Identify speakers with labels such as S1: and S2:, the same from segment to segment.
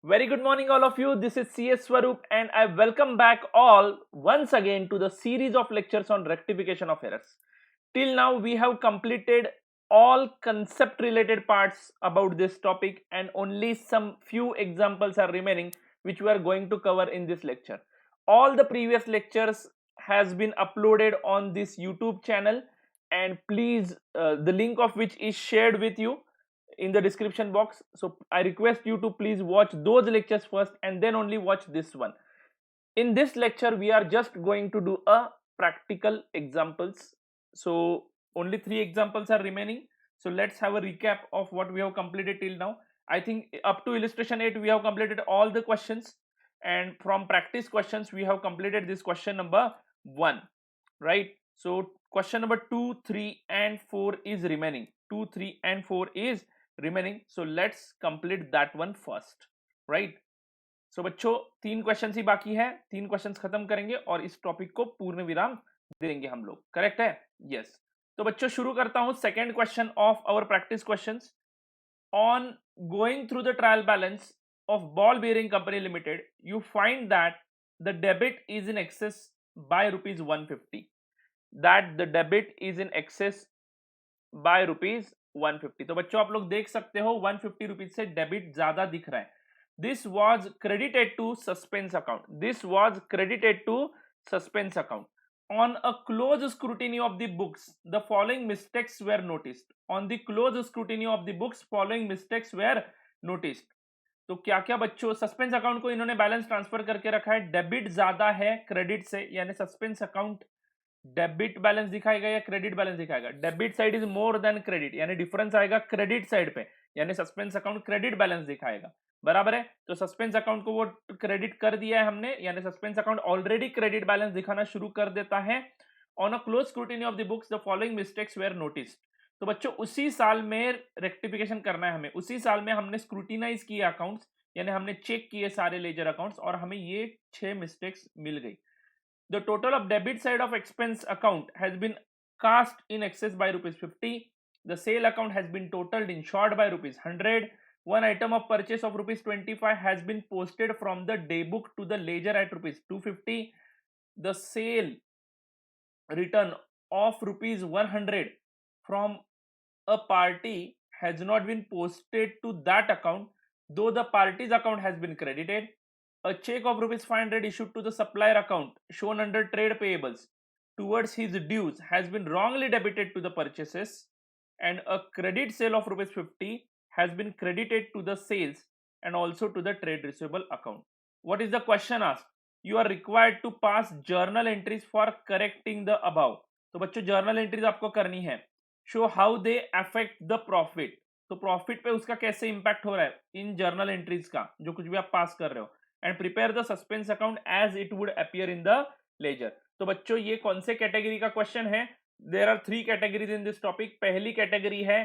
S1: Very good morning, all of you. This is CS Swaroop, and I welcome back all once again to the series of lectures on rectification of errors. Till now, we have completed all concept related parts about this topic, and only some few examples are remaining, which we are going to cover in this lecture. All the previous lectures has been uploaded on this YouTube channel, and please, the link of which is shared with you in the description box. So I request you to please watch those lectures first and then only watch this one. In this lecture we are just going to do a practical examples. So only 3 examples are remaining. So let's have a recap of what we have completed till now. I think up to illustration 8 we have completed all the questions, and from practice questions we have completed this question number 1, right? So question number 2, 3 and 4 is remaining. 2, 3 and 4 is remaining. So let's complete that one first, right? सो बच्चों 3 question ही बाकी है, 3 question खत्म करेंगे और इस topic को पूर्ण विराम देंगे हम लोग। करेक्ट है? यस। तो बच्चों शुरू करता हूं second question of our practice questions. On going through the trial balance of ball bearing company limited, you find that the debit is in excess by ₹150, that the debit is in excess by ₹150। तो बच्चों आप लोग देख सकते हो 150 rupees से debit ज्यादा दिख रहा है। This was credited to suspense account. This was credited to suspense account. On a close scrutiny of the books, the following mistakes were noticed. On the close scrutiny of the books, following mistakes were noticed. तो क्या क्या बच्चों, suspense account को इन्होंने balance transfer करके रखा है, debit ज्यादा है क्रेडिट से, यानी सस्पेंस अकाउंट डेबिट बैलेंस दिखाएगा या क्रेडिट बैलेंस दिखाएगा? Debit side is more than credit, यानी डिफरेंस आएगा क्रेडिट साइड पे, यानी सस्पेंस अकाउंट क्रेडिट बैलेंस दिखाएगा। बराबर है? तो सस्पेंस अकाउंट को वो क्रेडिट कर दिया है हमने, यानी suspense account already credit balance दिखाना शुरू कर देता है। On a close scrutiny of the books the following mistakes were noticed. तो बच्चों उसी साल में रेक्टिफिकेशन करना है हमें, उसी साल में हमने स्क्रूटिनाइज किए अकाउंट्स, यानी हमने चेक किए सारे लेजर अकाउंट्स और हमें ये 6 मिस्टेक्स मिल गई। The total of debit side of expense account has been cast in excess by ₹50. The sale account has been totaled in short by ₹100. One item of purchase of ₹25 has been posted from the day book to the ledger at ₹250. The sale return of ₹100 from a party has not been posted to that account, though the party's account has been credited. A check of ₹500 issued to the supplier account shown under trade payables towards his dues has been wrongly debited to the purchases, and a credit sale of ₹50 has been credited to the sales and also to the trade receivable account. What is the question asked? You are required to pass journal entries for correcting the above. तो बच्चों journal entries आपको करनी है। Show how they affect the profit, तो profit पे उसका कैसे impact हो रहा है इन जर्नल एंट्रीज का, जो कुछ भी आप पास कर रहे हो। And prepare the suspense account as it would appear in the ledger. तो बच्चों ये कौन से कैटेगरी का क्वेश्चन है? There are 3 categories in this topic. पहली कैटेगरी है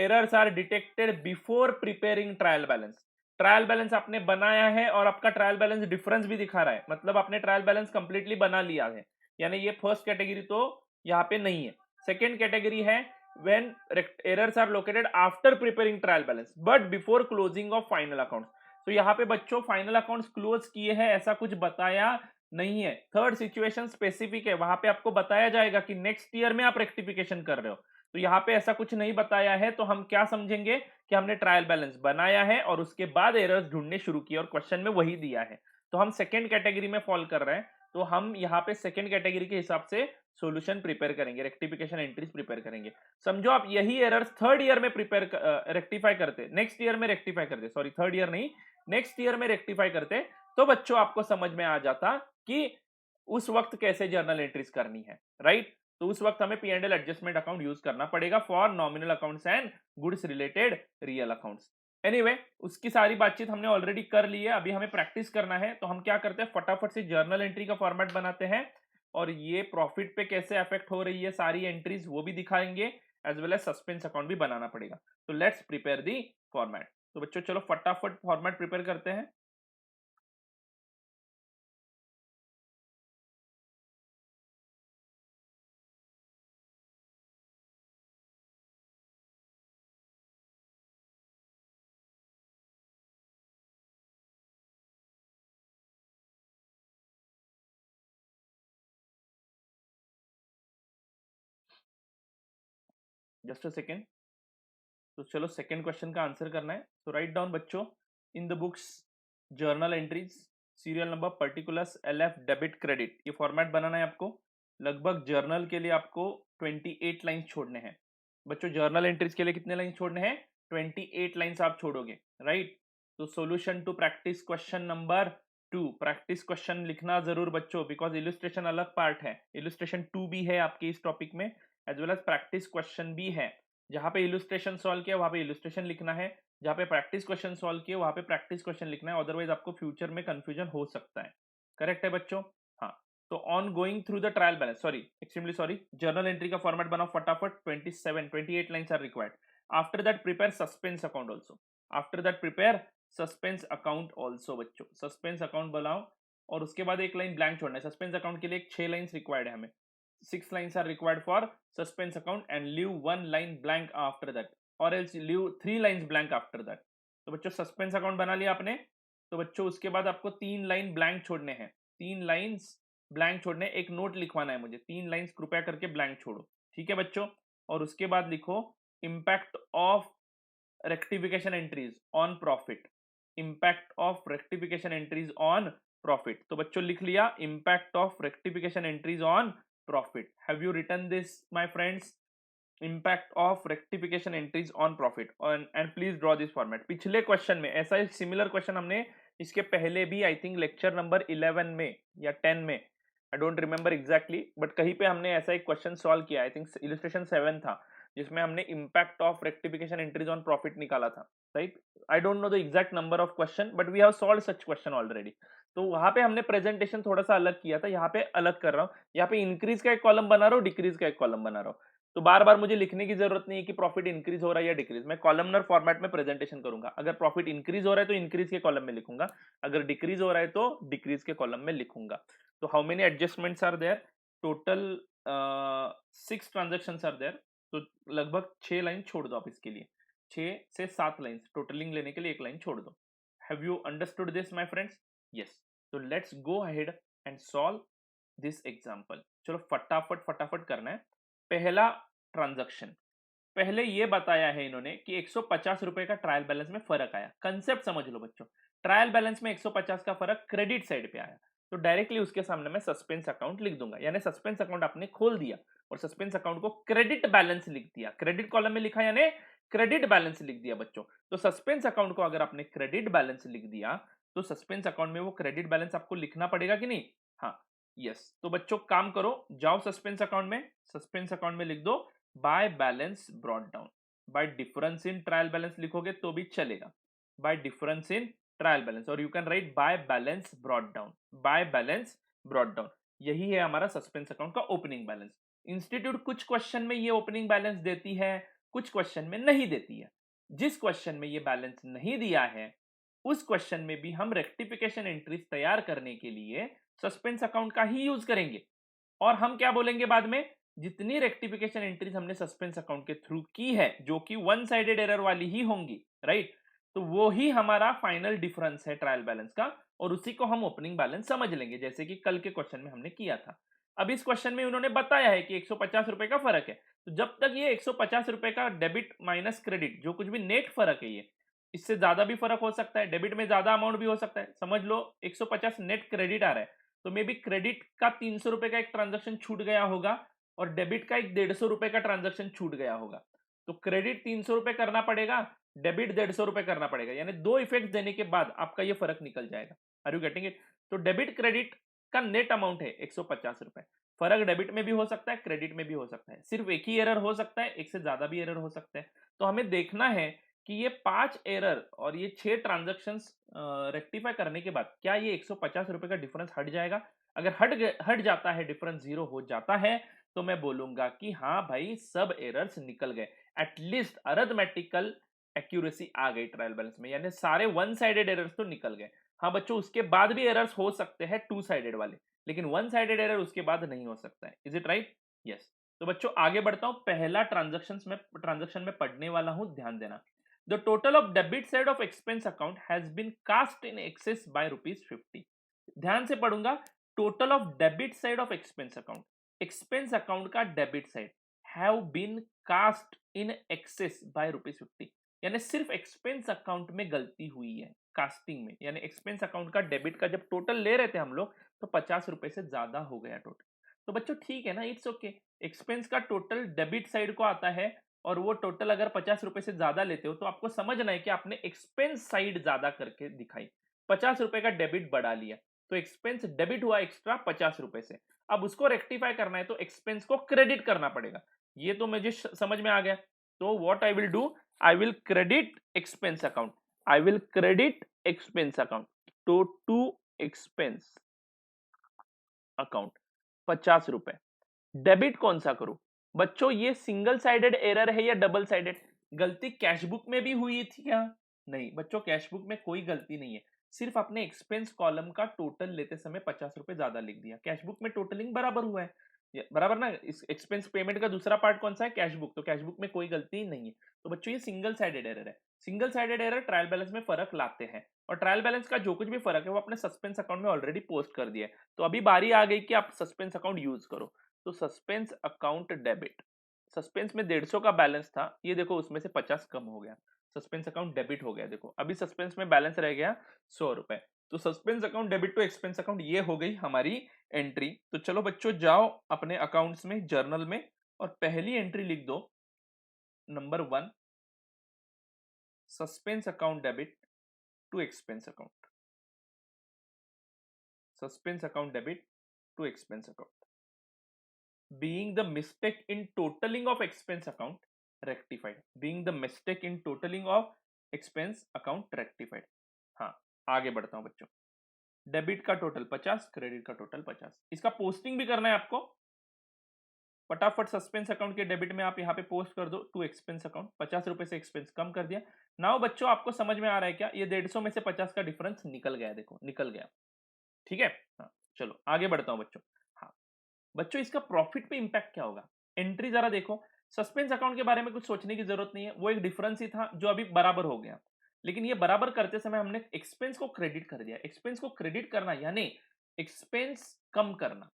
S1: errors are detected before preparing trial balance. Trial balance आपने बनाया है और आपका ट्रायल बैलेंस डिफरेंस भी दिखा रहा है, मतलब आपने ट्रायल बैलेंस कंप्लीटली बना लिया है, यानी ये फर्स्ट कैटेगरी तो यहाँ पे नहीं है। सेकेंड कैटेगरी है when errors are located after preparing trial balance but before closing of final accounts। तो यहाँ पे बच्चों फाइनल अकाउंट्स क्लोज किए हैं ऐसा कुछ बताया नहीं है। थर्ड सिचुएशन स्पेसिफिक है, वहां पे आपको बताया जाएगा कि नेक्स्ट ईयर में आप रेक्टिफिकेशन कर रहे हो, तो यहाँ पे ऐसा कुछ नहीं बताया है। तो हम क्या समझेंगे कि हमने ट्रायल बैलेंस बनाया है और उसके बाद एरर्स ढूंढने शुरू किए और क्वेश्चन में वही दिया है, तो हम सेकेंड कैटेगरी में फॉल कर रहे हैं। तो हम यहाँ पे सेकेंड कैटेगरी के हिसाब से सॉल्यूशन प्रिपेयर करेंगे, रेक्टिफिकेशन एंट्रीज प्रिपेयर करेंगे। समझो आप यही एरर्स थर्ड ईयर में प्रिपेयर रेक्टिफाई करते, नेक्स्ट ईयर में रेक्टिफाई करते, सॉरी थर्ड ईयर नहीं नेक्स्ट ईयर में रेक्टिफाई करते, तो बच्चों आपको समझ में आ जाता कि उस वक्त कैसे जर्नल एंट्रीज करनी है, राइट? तो उस वक्त हमें P&L एडजस्टमेंट अकाउंट यूज करना पड़ेगा for nominal accounts and goods related real accounts. Anyway उसकी सारी बातचीत हमने ऑलरेडी कर ली है, अभी हमें प्रैक्टिस करना है। तो हम क्या करते हैं, फटाफट से जर्नल एंट्री का फॉर्मेट बनाते हैं और ये प्रॉफिट पे कैसे अफेक्ट हो रही है सारी एंट्रीज वो भी दिखाएंगे, as well as suspense account भी बनाना पड़ेगा। तो लेट्स प्रिपेयर दी फॉर्मेट। तो बच्चों चलो फटाफट फॉर्मेट प्रिपेयर करते हैं। Just a second. तो चलो सेकेंड क्वेश्चन का आंसर करना है। तो राइट डाउन बच्चों in the books journal entries serial number particulars LF debit credit, ये फॉर्मेट बनाना है आपको। लगभग जर्नल के लिए आपको 28 लाइंस छोड़ने हैं बच्चों। जर्नल एंट्रीज के लिए कितने लाइंस छोड़ने हैं? 28 लाइंस आप छोड़ोगे, राइट। तो solution to practice question number 2, practice question लिखना जरूर बच्चों, बिकॉज इलस्ट्रेशन अलग पार्ट है, इलस्ट्रेशन 2 भी है आपके इस टॉपिक में, as well as practice question भी है। जहां पे इलस्ट्रेशन सॉल्व किया वहां पे इलस्ट्रेशन लिखना है, जहां पे प्रैक्टिस क्वेश्चन सॉल्व किए वहां पे प्रैक्टिस क्वेश्चन लिखना है, अदरवाइज आपको फ्यूचर में कंफ्यूजन हो सकता है। करेक्ट है बच्चों? हाँ। तो on going through the trial balance, sorry extremely sorry, journal entry का फॉर्मेट बनाओ फटाफट। 28 lines are required. After that prepare suspense account also, after that prepare suspense account also बच्चों। सस्पेंस अकाउंट बनाओ और उसके बाद एक लाइन ब्लैंक छोड़ना है। सस्पेंस अकाउंट के लिए 6 लाइन्स रिक्वायर्ड है हमें, 6 lines are required for suspense account and leave 1 line blank after that, or else leave 3 lines blank after that। तो बच्चों सस्पेंस अकाउंट बना लिया आपने, तो बच्चों उसके बाद आपको 3 लाइन ब्लैंक छोड़ने हैं, 3 लाइंस ब्लैंक छोड़ने, एक नोट लिखवाना है मुझे, 3 लाइंस कृपया करके ब्लैंक छोड़ो, ठीक है बच्चों। और उसके बाद लिखो impact of rectification entries on profit, impact of rectification entries on profit. तो बच्चों लिख लिया impact of rectification entries on profit. Have you written this my friends? Impact of rectification entries on profit, and please draw this format. पिछले question में ऐसा ही similar question हमने इसके पहले भी आई थिंक लेक्चर नंबर 11 में या 10 में, I don't remember exactly, but कहीं पे हमने ऐसा एक क्वेश्चन सॉल्व किया, आई थिंक इलस्ट्रेशन 7 था, जिसमें हमने impact of rectification entries on profit निकाला था, right. I don't know the exact number of question, but we have solved such question already. तो वहां पे हमने प्रेजेंटेशन थोड़ा सा अलग किया था, यहाँ पे अलग कर रहा हूँ। यहाँ पे इंक्रीज का एक कॉलम बना रहा हूँ, डिक्रीज का एक कॉलम बना रहा हूँ। तो बार बार मुझे लिखने की जरूरत नहीं है कि प्रॉफिट इंक्रीज हो रहा है या डिक्रीज, मैं कॉलमनर फॉर्मेट में प्रेजेंटेशन करूंगा। अगर प्रॉफिट इंक्रीज हो रहा है तो इंक्रीज के कॉलम में लिखूंगा, अगर डिक्रीज हो रहा है तो डिक्रीज के कॉलम में लिखूंगा। तो how many adjustments are there? Total 6 transaction are there. तो लगभग 6 लाइन छोड़ दो आप इसके लिए, 6 से 7 लाइन टोटलिंग लेने के लिए एक लाइन छोड़ दो। Have you understood this my friends? Yes. तो let's go ahead and solve this example. चलो फटाफट फटाफट करना है। पहला ट्रांजैक्शन, पहले ये बताया है इन्होंने कि 150 रुपए का ट्रायल बैलेंस में फर्क आया। कंसेप्ट समझ लो बच्चों, ट्रायल बैलेंस में 150 का फर्क क्रेडिट साइड पे आया, तो डायरेक्टली उसके सामने मैं सस्पेंस अकाउंट लिख दूंगा। यानी सस्पेंस अकाउंट आपने खोल दिया और सस्पेंस अकाउंट को क्रेडिट बैलेंस लिख दिया, क्रेडिट कॉलम में लिखा यानी क्रेडिट बैलेंस लिख दिया बच्चों। तो सस्पेंस अकाउंट को अगर आपने क्रेडिट बैलेंस लिख दिया तो सस्पेंस अकाउंट में वो क्रेडिट बैलेंस आपको लिखना पड़ेगा कि नहीं? हाँ, यस। तो बच्चों काम करो, जाओ सस्पेंस अकाउंट में, सस्पेंस अकाउंट में लिख दो by balance brought down. By difference in trial balance लिखोगे तो भी चलेगा, by difference in trial balance, और you can write by balance brought down, by balance brought down. यही है हमारा सस्पेंस अकाउंट का ओपनिंग बैलेंस। इंस्टीट्यूट कुछ क्वेश्चन में ये ओपनिंग बैलेंस देती है, कुछ क्वेश्चन में नहीं देती है। जिस क्वेश्चन में ये बैलेंस नहीं दिया है उस क्वेश्चन में भी हम रेक्टिफिकेशन एंट्रीज तैयार करने के लिए सस्पेंस अकाउंट का ही यूज करेंगे। और हम क्या बोलेंगे बाद में, जितनी रेक्टिफिकेशन एंट्रीज हमने सस्पेंस अकाउंट के थ्रू की है जो कि वन साइडेड एरर वाली ही होंगी, राइट, तो वो ही हमारा फाइनल डिफरेंस है ट्रायल बैलेंस का, और उसी को हम ओपनिंग बैलेंस समझ लेंगे, जैसे कि कल के क्वेश्चन में हमने किया था। अब इस क्वेश्चन में उन्होंने बताया है कि 150 रुपए का फर्क है, तो जब तक ये 150 रुपए का डेबिट माइनस क्रेडिट जो कुछ भी नेट फर्क है, ये इससे ज्यादा भी फर्क हो सकता है, डेबिट में ज्यादा अमाउंट भी हो सकता है। समझ लो 150 नेट क्रेडिट आ रहा है, तो मे बी क्रेडिट का 300 रुपए का एक ट्रांजेक्शन छूट गया होगा और डेबिट का एक 150 रुपए का ट्रांजेक्शन छूट गया होगा। तो क्रेडिट 300 रुपए करना पड़ेगा, डेबिट 150 रुपए करना पड़ेगा, यानी दो इफेक्ट देने के बाद आपका ये फर्क निकल जाएगा। Are you getting it? तो डेबिट क्रेडिट का नेट अमाउंट है 150 रुपए। फर्क डेबिट में भी हो सकता है, क्रेडिट में भी हो सकता है, सिर्फ एक ही एरर हो सकता है, एक से ज्यादा भी एरर हो सकते हैं। तो हमें देखना है कि ये 5 एरर और ये 6 ट्रांजेक्शन रेक्टिफाई करने के बाद क्या ये 150 रुपए का डिफरेंस हट जाएगा। अगर हट जाता है, डिफरेंस जीरो हो जाता है, तो मैं बोलूंगा कि हाँ भाई सब एरर्स निकल गए, एटलीस्ट अरिथमेटिकल एक्यूरेसी आ गई ट्रायल बैलेंस में, यानी सारे वन साइडेड एरर्स तो निकल गए। हाँ बच्चों, उसके बाद भी एरर्स हो सकते हैं टू साइडेड वाले, लेकिन वन साइडेड एरर उसके बाद नहीं हो सकता है। Is it right? यस। तो बच्चों आगे बढ़ता हूं, पहला ट्रांजेक्शन में पढ़ने वाला हूं, ध्यान देना। The total of debit side of expense account has been cast in excess by ₹50। ध्यान से पढ़ूंगा, total of debit side of expense account, expense account का debit side have been cast in excess by ₹50, यानी सिर्फ expense account में गलती हुई है कास्टिंग में, यानी एक्सपेंस अकाउंट का डेबिट का जब टोटल ले रहे थे हम लोग तो ₹50 से ज्यादा हो गया टोटल। तो बच्चों ठीक है ना, इट्स ओके। एक्सपेंस का टोटल डेबिट साइड को आता है और वो टोटल अगर ₹50 से ज्यादा लेते हो तो आपको समझना है कि आपने एक्सपेंस साइड ज्यादा करके दिखाई, ₹50 का डेबिट बढ़ा लिया, तो एक्सपेंस डेबिट हुआ एक्स्ट्रा ₹50 से। अब उसको रेक्टिफाई करना है तो एक्सपेंस को क्रेडिट करना पड़ेगा। ये तो मुझे समझ में आ गया। तो what I will do, I will credit expense account, I will credit expense account to expense account ₹50। डेबिट कौन सा करूं बच्चों, ये सिंगल साइडेड एरर है या डबल साइडेड? गलती कैशबुक में भी हुई थी क्या? नहीं बच्चों, कैशबुक में कोई गलती नहीं है, सिर्फ आपने एक्सपेंस कॉलम का टोटल लेते समय ₹50 ज्यादा लिख दिया। कैशबुक में टोटलिंग बराबर हुआ है, बराबर ना। इस एक्सपेंस पेमेंट का दूसरा पार्ट कौन सा है, कैशबुक, तो कैशबुक में कोई गलती नहीं है। तो बच्चों ये सिंगल साइडेड एरर है। Single sided error trial balance में फर्क लाते हैं, और ट्रायल बैलेंस का जो कुछ भी फर्क है वो अपने सस्पेंस अकाउंट में ऑलरेडी पोस्ट कर दिया है। तो अभी बारी आ गई कि आप सस्पेंस अकाउंट यूज करो। तो सस्पेंस अकाउंट डेबिट, सस्पेंस में 150 का बैलेंस था, ये देखो उसमें से 50 कम हो गया, सस्पेंस अकाउंट डेबिट हो गया। देखो अभी सस्पेंस में बैलेंस रह गया ₹100। तो suspense account debit to expense account, ये हो गई हमारी एंट्री। तो चलो बच्चों जाओ अपने अकाउंट्स में, जर्नल में, और पहली एंट्री लिख दो, number 1, suspense account debit to expense account, suspense account debit to expense account, being the mistake in totaling of expense account rectified, being the mistake in totaling of expense account rectified। हाँ, आगे बढ़ता हूं बच्चों। Debit का total 50, credit का total 50, इसका posting भी करना है आपको। फटाफट सस्पेंस अकाउंट के डेबिट में आप यहाँ पे पोस्ट कर दो टू एक्सपेंस अकाउंट, ₹50 से एक्सपेंस कम कर दिया। नाउ बच्चों आपको समझ में आ रहा है क्या, ये 150 में से 50 का डिफरेंस निकल गया, देखो निकल गया। ठीक है, हाँ चलो आगे बढ़ता हूं बच्चों। हाँ बच्चों, इसका प्रॉफिट पे इंपैक्ट क्या होगा, एंट्री जरा देखो। सस्पेंस अकाउंट के बारे में कुछ सोचने की जरूरत नहीं है, वो एक डिफरेंस ही था जो अभी बराबर हो गया। लेकिन ये बराबर करते समय हमने एक्सपेंस को क्रेडिट कर दिया। एक्सपेंस को क्रेडिट करना यानी एक्सपेंस कम करना।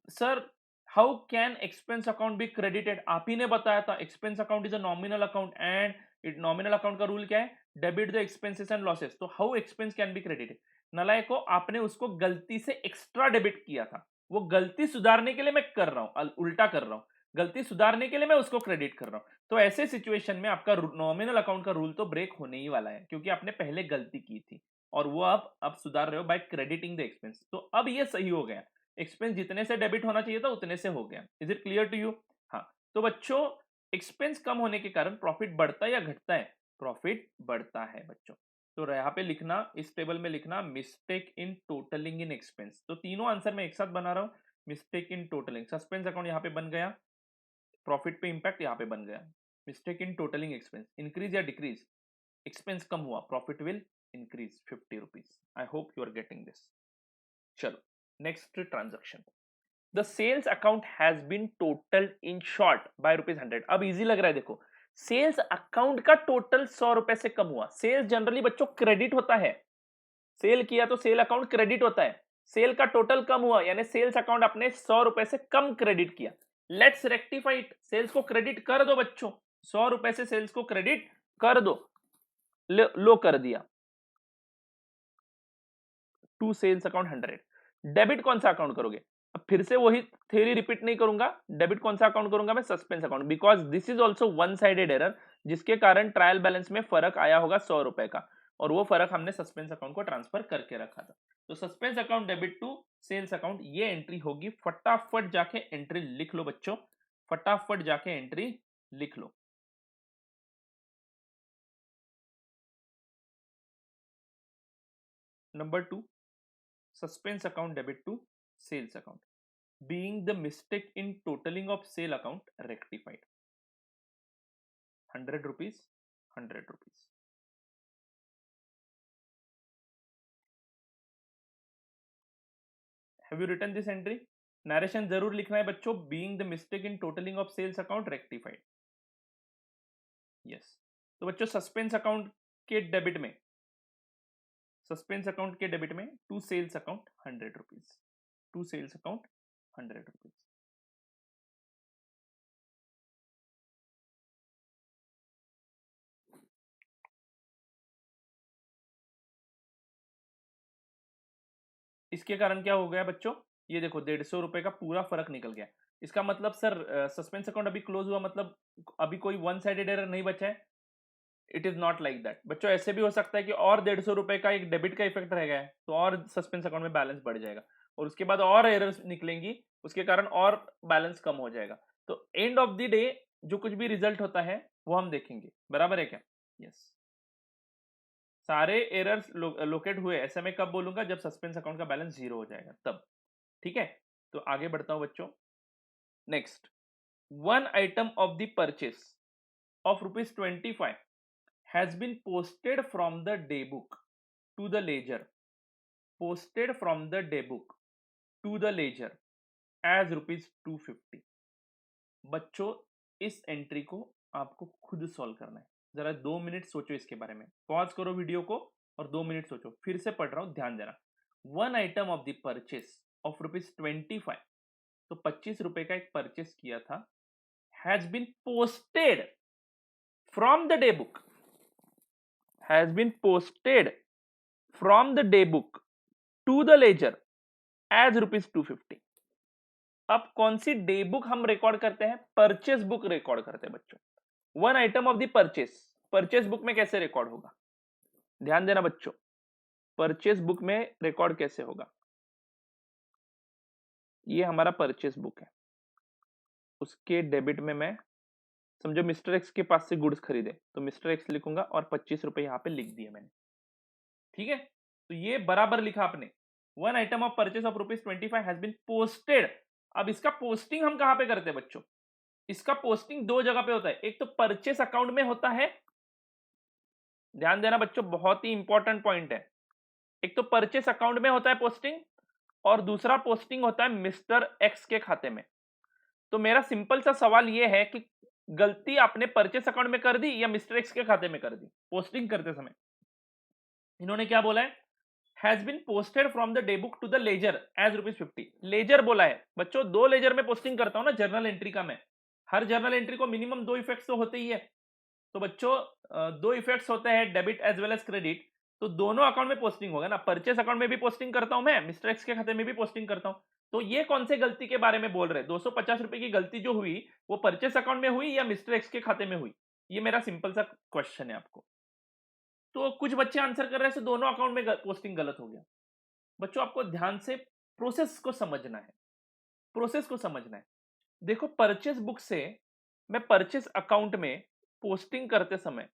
S1: Sir how can expense account be credited, आप ही ने बताया था expense account is a nominal account and it, nominal account का रूल क्या है, debit the expenses and losses. तो how expense can be credited, नलायको आपने उसको गलती से एक्स्ट्रा डेबिट किया था, वो गलती सुधारने के लिए मैं कर रहा हूं, उल्टा कर रहा हूं, गलती सुधारने के लिए मैं उसको क्रेडिट कर रहा हूं। तो ऐसे सिचुएशन में आपका नॉमिनल अकाउंट का रूल तो ब्रेक होने ही वाला है, क्योंकि आपने पहले गलती की थी और वो अब सुधार रहे हो बाय क्रेडिटिंग द एक्सपेंस। तो अब ये सही हो गया, एक्सपेंस जितने से डेबिट होना चाहिए था उतने से हो गया। Is it clear to you? हाँ, तो बच्चों एक्सपेंस कम होने के कारण प्रॉफिट बढ़ता है या घटता है? प्रॉफिट बढ़ता है बच्चों। तो यहाँ पे लिखना, इस टेबल में लिखना mistake in totalling in expense. तो तीनों आंसर मैं एक साथ बना रहा हूं, mistake in totalling, suspense account यहाँ पे बन गया, प्रॉफिट पे इंपैक्ट यहाँ पे बन गया। Mistake in totalling expense, increase या डिक्रीज, एक्सपेंस कम हुआ, profit will increase ₹50। I hope you are getting this. चलो next transaction, the sales account has been total in short by ₹100। अब इजी लग रहा है, देखो सेल्स अकाउंट का टोटल ₹100 से कम हुआ। सेल्स जनरली बच्चों क्रेडिट होता है, सेल किया तो सेल अकाउंट क्रेडिट होता है, सेल का टोटल कम हुआ यानी सेल्स अकाउंट अपने ₹100 से कम क्रेडिट किया। लेट्स रेक्टिफाई इट, सेल्स को क्रेडिट कर दो बच्चों, ₹100 से सेल्स को क्रेडिट कर दो, लो कर दिया, टू सेल्स अकाउंट 100। डेबिट कौन सा अकाउंट करोगे? अब फिर से वही थ्योरी रिपीट नहीं करूंगा, डेबिट कौन सा अकाउंट करूंगा मैं? Suspense account, because this is also one sided error, जिसके कारण ट्रायल बैलेंस में फर्क आया होगा ₹100 का, और वो फर्क हमने सस्पेंस अकाउंट को ट्रांसफर करके रखा था। तो suspense account debit to sales account, ये एंट्री होगी। फटाफट जाके एंट्री लिख लो बच्चों, फटाफट जाके एंट्री लिख लो। Number 2, suspense account debit to sales account, being the mistake in totaling of sale account rectified, ₹100, ₹100। Have you written this entry? Narration जरूर लिखना है बच्चों, being the mistake in totaling of sales account rectified। Yes, तो बच्चों suspense account के debit में, suspense account के debit में to sales account ₹100, to sales account ₹100। इसके कारण क्या हो गया बच्चों, ये देखो 150 रुपए का पूरा फर्क निकल गया। इसका मतलब सर सस्पेंस अकाउंट अभी क्लोज हुआ, मतलब अभी कोई वन साइडेड एरर नहीं बचा है। It is not like that बच्चों, ऐसे भी हो सकता है कि और 150 रुपए का एक डेबिट का इफेक्ट रह गया है, तो और सस्पेंस अकाउंट में बैलेंस बढ़ जाएगा और उसके बाद और एरर्स निकलेंगी, उसके कारण और बैलेंस कम हो जाएगा। तो एंड ऑफ द डे जो कुछ भी रिजल्ट होता है वो हम देखेंगे, बराबर है क्या? यस। सारे एरर्स लोकेट हुए ऐसे में कब बोलूंगा, जब सस्पेंस अकाउंट का बैलेंस जीरो हो जाएगा तब। ठीक है, तो आगे बढ़ता हूं बच्चों। Next, one item of the purchase of ₹25 has been posted from the daybook to the ledger, posted from the daybook to the ledger as ₹250। बच्चों इस एंट्री को आपको खुद सॉल्व करना है। जरा 2 मिनट सोचो इसके बारे में, पॉज करो वीडियो को और 2 मिनट सोचो। फिर से पढ़ रहा हूं, ध्यान देना। One item of the purchase of ₹25, तो 25 रुपए का एक परचेस किया था, has been posted from the day book, has been posted from the day book to the ledger as ₹250। अब कौन सी डे बुक हम रिकॉर्ड करते हैं? परचेस बुक रिकॉर्ड करते हैं बच्चों। One item of the purchase, purchase book में कैसे रिकॉर्ड होगा, ध्यान देना बच्चों। परचेस बुक में रिकॉर्ड कैसे होगा, ये हमारा परचेस बुक है, उसके डेबिट में मैं, समझो मिस्टर एक्स के पास से गुड्स खरीदे तो मिस्टर एक्स लिखूंगा और 25 रुपए यहां पे लिख दिए मैंने। ठीक है, तो ये बराबर लिखा आपने। One item of purchase of ₹25 has been posted. अब इसका पोस्टिंग हम कहां पे करते हैं बच्चों? इसका पोस्टिंग दो जगह पे होता है, एक तो परचेस अकाउंट में होता है, ध्यान देना बच्चों, बहुत ही इंपॉर्टेंट पॉइंट है। एक तो परचेस अकाउंट में होता है पोस्टिंग, और दूसरा पोस्टिंग होता है मिस्टर एक्स के खाते में। तो मेरा सिंपल सा सवाल यह है कि गलती आपने परचेस अकाउंट में कर दी या मिस्टर एक्स के खाते में कर दी पोस्टिंग करते समय? इन्होंने क्या बोला है, has been posted from the day book to the ledger as ₹50। Ledger बोला है बच्चों, दो लेजर में पोस्टिंग करता हूं ना जर्नल एंट्री का मैं। हर जर्नल एंट्री को मिनिमम दो इफेक्ट्स तो होते ही है। तो बच्चों दो इफेक्ट्स होते हैं, debit as well as credit. तो दोनों अकाउंट में पोस्टिंग होगा ना, परचेस अकाउंट में भी पोस्टिंग करता हूं मैं, मिस्टर एक्स के खाते में भी पोस्टिंग करता हूं। तो ये कौन से गलती के बारे में बोल रहे हैं? 250 रुपए की गलती जो हुई वो परचेस अकाउंट में हुई या मिस्टर एक्स के खाते में हुई? ये मेरा सिंपल सा क्वेश्चन है आपको। तो कुछ बच्चे आंसर कर रहे हैं दोनों अकाउंट में पोस्टिंग गलत हो गया। बच्चों आपको ध्यान से प्रोसेस को समझना है, प्रोसेस को समझना है। देखो परचेस बुक से मैं परचेस अकाउंट में पोस्टिंग करते समय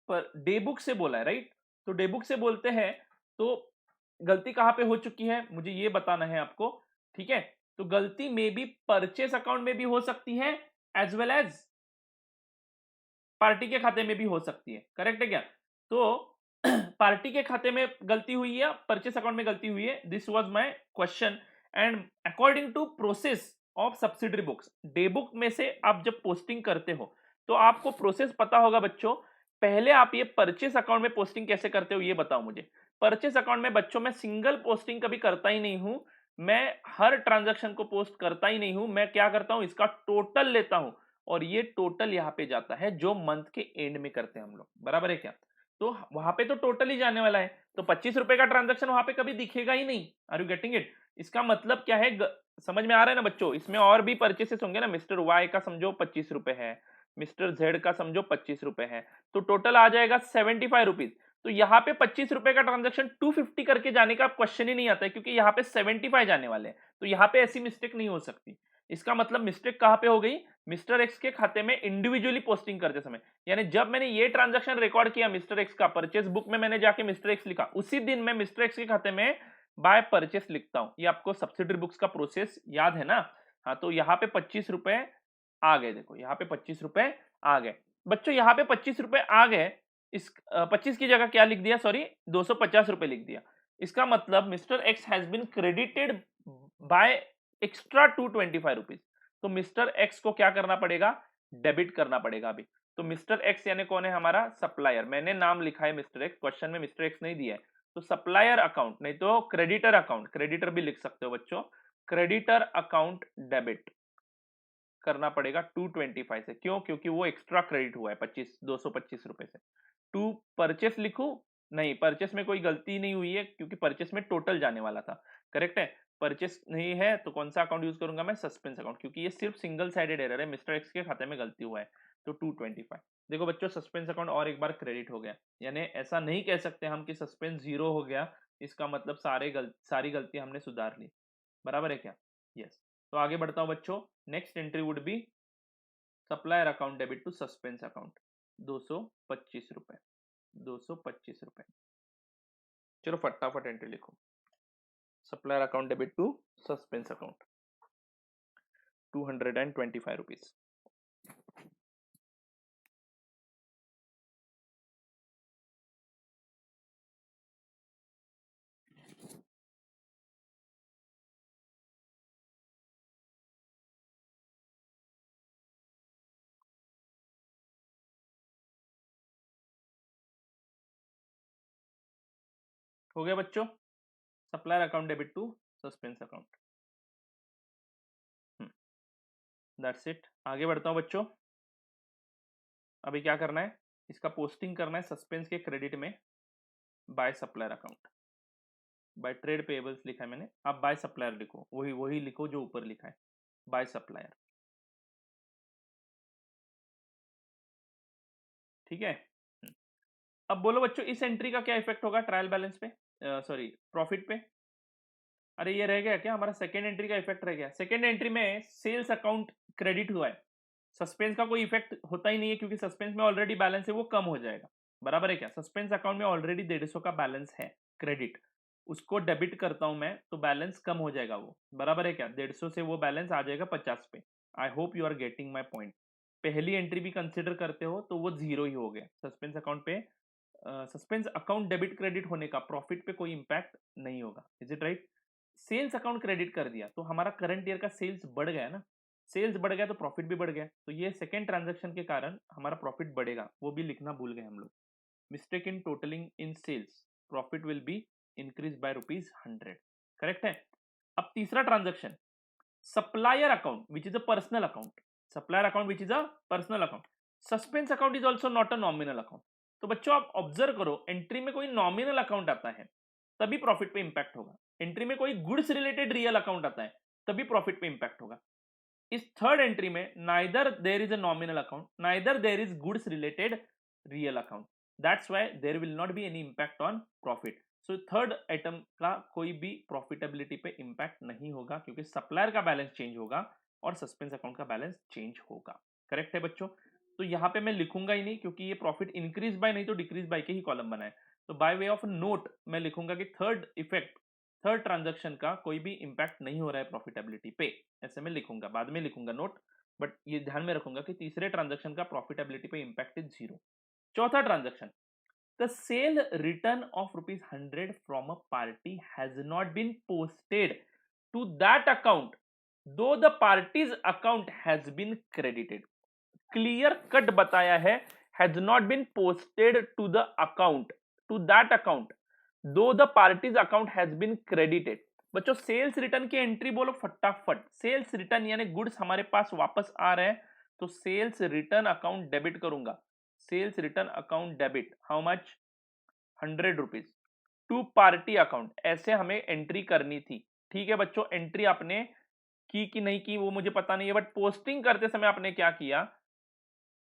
S1: पर डे बुक से बोला है, राइट? तो डे बुक से बोलते हैं, तो गलती कहां पे हो चुकी है मुझे ये बताना है आपको। ठीक है, तो गलती में भी परचेस अकाउंट में भी हो सकती है एज वेल एज पार्टी के खाते में भी हो सकती है, करेक्ट है क्या? तो पार्टी के खाते में गलती हुई है, परचेस अकाउंट में गलती हुई है, this was my question. And according to process of subsidiary books, day book में से आप जब पोस्टिंग करते हो तो आपको प्रोसेस पता होगा बच्चों। पहले आप ये परचेस अकाउंट में पोस्टिंग कैसे करते हो ये बताओ मुझे। परचेस अकाउंट में बच्चों मैं सिंगल पोस्टिंग कभी करता ही नहीं हूं, मैं हर ट्रांजैक्शन को पोस्ट करता ही नहीं हूं। मैं क्या करता हूं, इसका टोटल लेता हूं और ये टोटल यहां पे जाता है जो मंथ के एंड में करते हैं हम लोग, बराबर है क्या? तो वहां पे तो टोटल ही जाने वाला है, तो 25 रुपए का ट्रांजैक्शन वहां पे कभी दिखेगा ही नहीं। Are you getting it? इसका मतलब क्या है, समझ में आ रहा है ना बच्चों? इसमें और भी परचेसेस होंगे ना, मिस्टर वाई का समझो 25 रुपए है, मिस्टर जेड का समझो 25 रुपए है, तो टोटल आ जाएगा 75 रुपीज। तो यहाँ पे 25 रुपए का ट्रांजैक्शन 250 करके जाने का क्वेश्चन ही नहीं आता है, क्योंकि यहाँ पे 75 जाने वाले हैं, तो यहाँ पे ऐसी मिस्टेक नहीं हो सकती। इसका मतलब मिस्टेक कहां पे हो गई, मिस्टर एक्स के खाते में इंडिविजुअली पोस्टिंग करते समय। यानी जब मैंने ये ट्रांजैक्शन रिकॉर्ड किया मिस्टर एक्स का, परचेस बुक में मैंने जाके मिस्टर एक्स लिखा, उसी दिन मैं मिस्टर एक्स के खाते में बाय परचेस लिखता हूं। ये आपको सब्सिडरी बुक्स का प्रोसेस याद है ना? हाँ, तो यहाँ पे 25 रुपए आ गए, देखो यहाँ पे 25 रुपए आ गए। बच्चों यहाँ पे 25 रुपए आ गए, इस 25 की जगह क्या लिख दिया, सॉरी 250 रुपए लिख दिया। इसका मतलब mister X has been credited by extra 225 rupees. तो मिस्टर एक्स को क्या करना पड़ेगा, डेबिट करना पड़ेगा अभी। तो मिस्टर एक्स यानी कौन है, हमारा सप्लायर। मैंने नाम लिखा है मिस्टर एक्स, क्वेश्चन में मिस्टर एक्स नहीं दिया है, तो सप्लायर अकाउंट नहीं तो क्रेडिटर अकाउंट, क्रेडिटर भी लिख सकते हो बच्चों, क्रेडिटर अकाउंट डेबिट करना पड़ेगा 225 से। क्यों? क्योंकि वो एक्स्ट्रा क्रेडिट हुआ है 25 225 रुपए से। टू परचेस लिखूं नहीं, परचेस में कोई गलती नहीं हुई है क्योंकि परचेस में टोटल जाने वाला था, करेक्ट है। परचेस नहीं है तो कौन सा अकाउंट यूज करूंगा मैं, सस्पेंस अकाउंट, क्योंकि ये सिर्फ सिंगल साइडेड एरर है, मिस्टर एक्स के खाते में गलती हुआ है। तो 225। देखो बच्चों, सस्पेंस अकाउंट और एक बार क्रेडिट हो गया, यानी ऐसा नहीं कह सकते हम कि सस्पेंस जीरो हो गया, इसका मतलब सारी गलती हमने सुधार ली, बराबर है क्या? यस। तो आगे बढ़ता हूं बच्चों, next entry would be supplier account debit to suspense account, 225 रुपए, 225 रुपए। चलो फटाफट एंट्री लिखो, supplier account debit to suspense account, 225 rupees. हो गया बच्चों, supplier account debit to suspense account. That's it. आगे बढ़ता हूं बच्चों, अभी क्या करना है, इसका पोस्टिंग करना है सस्पेंस के क्रेडिट में by supplier account. By trade payables लिखा है मैंने, आप बाय सप्लायर लिखो, वही वही लिखो जो ऊपर लिखा है, बाय सप्लायर। ठीक है। अब बोलो बच्चों, इस एंट्री का क्या इफेक्ट होगा ट्रायल बैलेंस पे, सॉरी प्रॉफिट पे? अरे ये रह गया क्या, हमारा सेकेंड एंट्री का इफेक्ट रह गया। सेकेंड एंट्री में सेल्स अकाउंट क्रेडिट हुआ है, सस्पेंस का कोई इफेक्ट होता ही नहीं है क्योंकि सस्पेंस में ऑलरेडी बैलेंस है, वो कम हो जाएगा, बराबर है क्या? सस्पेंस अकाउंट में ऑलरेडी 150 का बैलेंस है क्रेडिट, उसको डेबिट करता हूं मैं तो बैलेंस कम हो जाएगा वो, बराबर है क्या? 150 से वो बैलेंस आ जाएगा 50 पे। I hope you are getting my point. पहली एंट्री भी कंसिडर करते हो तो वो जीरो ही हो गया सस्पेंस अकाउंट पे। सस्पेंस अकाउंट डेबिट क्रेडिट होने का प्रॉफिट पे कोई इंपैक्ट नहीं होगा, is it right? Sales account credit कर दिया तो हमारा करंट ईयर का सेल्स बढ़ गया ना, सेल्स बढ़ गया तो प्रॉफिट भी बढ़ गया, तो ये सेकेंड ट्रांजैक्शन के कारण हमारा प्रॉफिट बढ़ेगा, वो भी लिखना भूल गए हम लोग। Mistake in totalling in sales, profit will be increase by ₹100, correct है। अब तीसरा transaction, supplier account which is a personal account, supplier account which is a personal account, suspense account is also not a nominal account. तो बच्चों आप observe करो, entry में कोई nominal account आता है तभी प्रॉफिट पे इंपैक्ट होगा, एंट्री में कोई गुड्स रिलेटेड रियल अकाउंट आता है तभी प्रॉफिट पे इंपैक्ट होगा। इस थर्ड एंट्री में neither there is a nominal account, neither there is goods related real account, that's why there will not be any impact on profit. So third item का कोई भी प्रॉफिटेबिलिटी पे impact नहीं होगा क्योंकि सप्लायर का balance change होगा और सस्पेंस अकाउंट का बैलेंस चेंज होगा, करेक्ट है बच्चों? तो यहां पे मैं लिखूंगा ही नहीं क्योंकि ये प्रॉफिट इंक्रीज बाय नहीं तो डिक्रीज बाय के ही कॉलम बनाए, तो बाय वे ऑफ नोट मैं लिखूंगा कि थर्ड इफेक्ट, थर्ड ट्रांजैक्शन का कोई भी इंपैक्ट नहीं हो रहा है प्रॉफिटेबिलिटी पे, ऐसे में लिखूंगा, बाद में लिखूंगा नोट, बट ये ध्यान में रखूंगा कि तीसरे ट्रांजैक्शन का प्रॉफिटेबिलिटी पे इंपैक्ट इज जीरो। चौथा transaction, the sale return of ₹100 from a party has not been posted to that account though the party's account has been credited. Clear cut बताया है, has not been posted to the account, to that account though the party's account has been credited. बच्चों sales return की entry बोलो फटाफट, sales return यानी goods हमारे पास वापस आ रहे हैं तो सेल्स रिटर्न अकाउंट डेबिट करूंगा, sales return account debit, how much, ₹100 to party account, ऐसे हमें एंट्री करनी थी। ठीक है बच्चों, एंट्री आपने की कि नहीं की वो मुझे पता नहीं है, बट पोस्टिंग करते समय आपने क्या किया,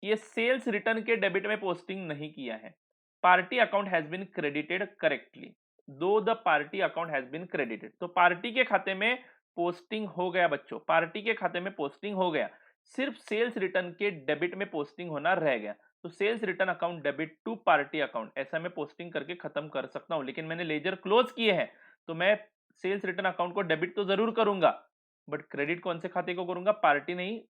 S1: ये सेल्स रिटर्न के डेबिट में पोस्टिंग नहीं किया है। Party account has been credited correctly, though the party account has been credited, तो पार्टी के खाते में पोस्टिंग हो गया बच्चों, पार्टी के खाते में पोस्टिंग हो गया, सिर्फ सेल्स रिटर्न के डेबिट में पोस्टिंग होना रह गया। तो sales return account debit to party account, ऐसा मैं पोस्टिंग करके खत्म कर सकता हूं, लेकिन मैंने लेजर क्लोज किए हैं तो मैं सेल्स रिटर्न अकाउंट को डेबिट तो जरूर करूंगा, बट क्रेडिट कौन से खाते को करूंगा, पार्टी नहीं,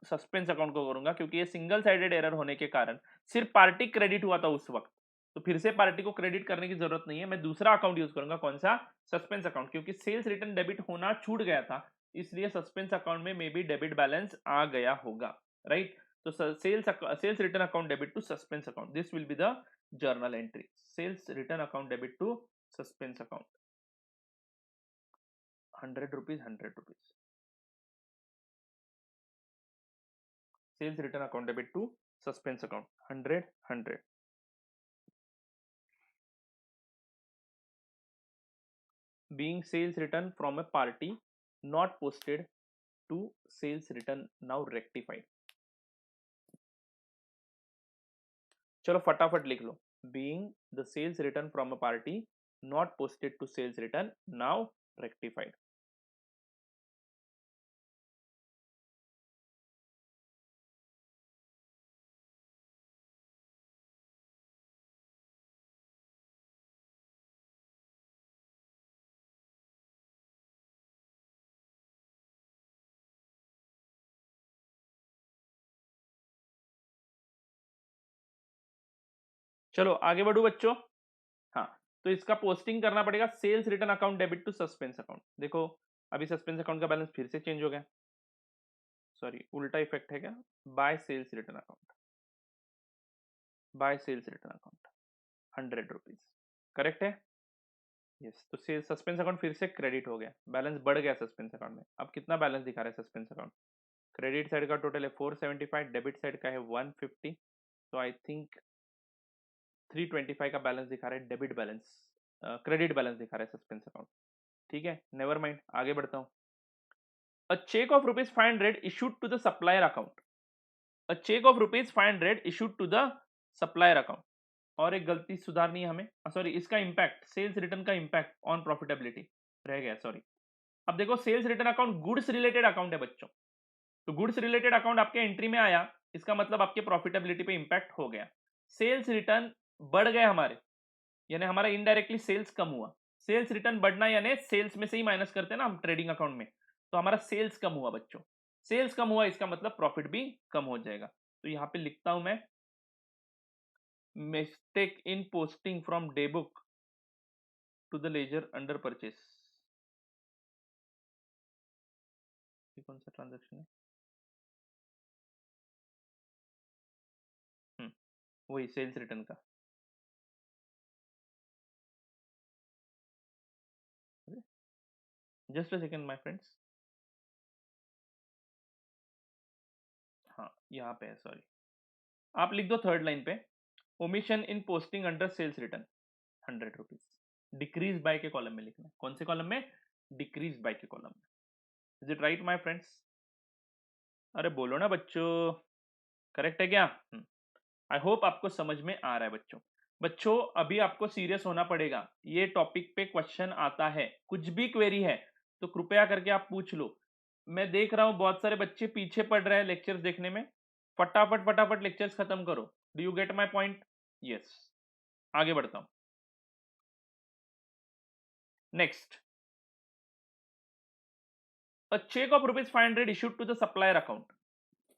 S1: सस्पेंस अकाउंट को करूंगा, क्योंकि ये सिंगल साइडेड एरर होने के कारण सिर्फ पार्टी क्रेडिट हुआ था उस वक्त, तो फिर से पार्टी को क्रेडिट करने की जरूरत नहीं है, मैं दूसरा अकाउंट यूज करूंगा, कौन सा, सस्पेंस अकाउंट, क्योंकि सेल्स रिटर्न डेबिट होना छूट गया था, इसलिए सस्पेंस अकाउंट में मे बी डेबिट बैलेंस आ गया होगा, राइट? तो sales return account debit to suspense account, this will be the journal entry, sales return account debit to suspense account, ₹100, ₹100, sales return account debit to suspense account, 100, 100। being sales return from a party not posted to sales return now rectified. चलो फटाफट लिख लो, being the sales return from a party not posted to sales return now rectified. चलो आगे बढ़ू बच्चों। हाँ, तो इसका पोस्टिंग करना पड़ेगा sales return account debit to suspense account. देखो अभी सस्पेंस अकाउंट का बैलेंस फिर से चेंज हो गया, सॉरी उल्टा इफेक्ट है क्या, by sales return account, by sales return account 100 rupees, correct है। यस, तो सेल्स सस्पेंस अकाउंट फिर से क्रेडिट हो गया, बैलेंस बढ़ गया सस्पेंस अकाउंट में। अब कितना बैलेंस दिखा रहा है सस्पेंस अकाउंट, क्रेडिट साइड का टोटल है 475, डेबिट साइड का है 150, तो आई थिंक 325 का बैलेंस दिखा रहा है डेबिट बैलेंस, क्रेडिट बैलेंस दिखा रहा है सस्पेंस अकाउंट। ठीक है, नेवर माइंड, आगे बढ़ता हूं। A cheque of rupees 500 issued to the supplier account, a cheque of rupees 500 issued to the supplier account. और एक गलती सुधारनी है हमें, सॉरी इसका इंपैक्ट, सेल्स रिटर्न का इंपैक्ट ऑन प्रॉफिटेबिलिटी रह गया, सॉरी। अब देखो sales return account goods related account है बच्चों, तो गुड्स रिलेटेड अकाउंट आपके एंट्री में आया, इसका मतलब आपके प्रॉफिटेबिलिटी पे इंपैक्ट हो गया। सेल्स रिटर्न बढ़ गए हमारे, यानी हमारा इनडायरेक्टली सेल्स कम हुआ। सेल्स रिटर्न बढ़ना यानी सेल्स में से ही माइनस करते हैं ना हम ट्रेडिंग अकाउंट में, तो हमारा सेल्स कम हुआ बच्चों। सेल्स कम हुआ इसका मतलब प्रॉफिट भी कम हो जाएगा। तो यहां पे लिखता हूं मैं, mistake in posting from day book to the ledger under purchase. कौन सा ट्रांजेक्शन है, वही सेल्स रिटर्न का। Just a second my friends, हाँ यहाँ पे है, सॉरी। आप लिख दो थर्ड लाइन पे, omission in posting under sales return 100 rupees, decrease by के कॉलम में लिखना है। कौन से कॉलम में, डिक्रीज बाय के कॉलम में। Is it right my friends, अरे बोलो ना बच्चों, करेक्ट है क्या। आई होप आपको समझ में आ रहा है बच्चों। बच्चों अभी आपको सीरियस होना पड़ेगा, ये टॉपिक पे क्वेश्चन आता है, कुछ भी क्वेरी है तो कृपया करके आप पूछ लो। मैं देख रहा हूं बहुत सारे बच्चे पीछे पड़ रहे हैं लेक्चर्स देखने में, फटाफट फटाफट लेक्चर्स खत्म करो। Do you get my point, yes. आगे बढ़ता हूं, next, a cheque of rupees 500 issued to the supplier account.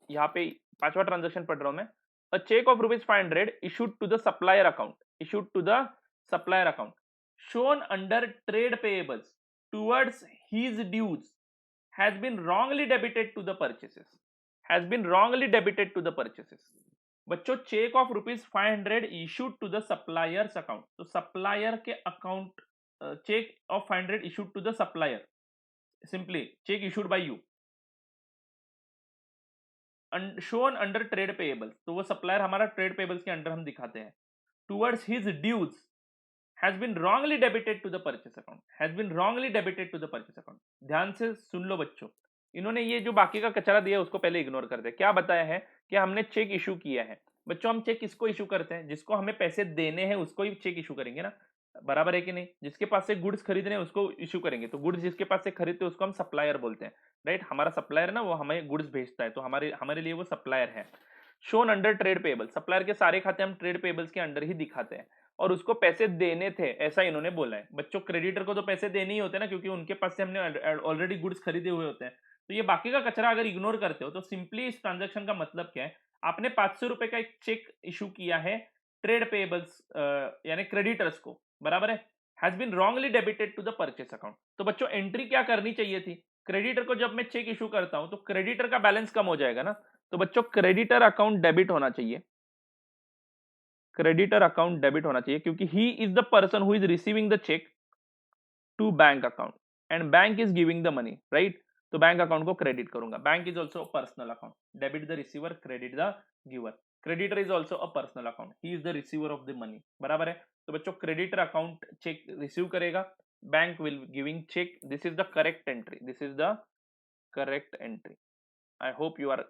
S1: यहाँ पे पांचवा ट्रांजेक्शन पढ़ रहा हूं मैं, a cheque of rupees 500 issued to the supplier account, issued to the supplier account, shown under trade payables towards his dues has been wrongly debited to the purchases, has been wrongly debited to the purchases। बच्चों cheque of rupees 500 issued to the supplier's account, तो supplier के account, cheque of 500 issued to the supplier, simply cheque issued by you, shown under trade payables, तो वो supplier हमारा trade payables के under हम दिखाते हैं। Towards his dues has been wrongly debited to the purchase account, has been wrongly debited to the purchase account. ध्यान से सुन लो बच्चों, इन्होंने ये जो बाकी का कचरा दिया उसको पहले इग्नोर कर दे। क्या बताया है कि हमने चेक इशू किया है। बच्चों हम चेक किसको इशू करते हैं, जिसको हमें पैसे देने हैं उसको ही चेक इशू करेंगे ना, बराबर है कि नहीं। जिसके पास से गुड्स खरीद रहे हैं उसको इशू करेंगे, तो गुड्स जिसके पास से खरीदते हैं उसको हम सप्लायर बोलते हैं, राइट। हमारा सप्लायर ना वो हमें गुड्स भेजता है, तो हमारे हमारे लिए वो सप्लायर है। Shown under trade payable, supplier के सारे खाते हम ट्रेड पेबल्स के अंडर ही दिखाते हैं, और उसको पैसे देने थे ऐसा इन्होंने बोला है। बच्चों क्रेडिटर को तो पैसे देने ही होते हैं ना, क्योंकि उनके पास से हमने ऑलरेडी गुड्स खरीदे हुए होते हैं। तो ये बाकी का कचरा अगर इग्नोर करते हो तो सिंपली इस ट्रांजेक्शन का मतलब क्या है, आपने 500 रुपए का एक चेक इशू किया है ट्रेड पेबल्स यानी क्रेडिटर्स को, बराबर है, has been wrongly debited to the purchase account. तो बच्चों एंट्री क्या करनी चाहिए थी, क्रेडिटर को जब मैं चेक इशू करता हूं तो क्रेडिटर का बैलेंस कम हो जाएगा ना, तो बच्चों क्रेडिटर अकाउंट डेबिट होना चाहिए, क्रेडिटर अकाउंट डेबिट होना चाहिए, क्योंकि he is the person who is receiving the cheque to bank account and bank is giving the money, right. तो बैंक अकाउंट को क्रेडिट करूंगा, bank is also personal account, debit the receiver credit the giver, creditor is also a personal account, he is the receiver of the money, बराबर है। तो बच्चों creditor account cheque receive करेगा, bank will giving check. This is the correct entry. This is the correct entry. I hope you are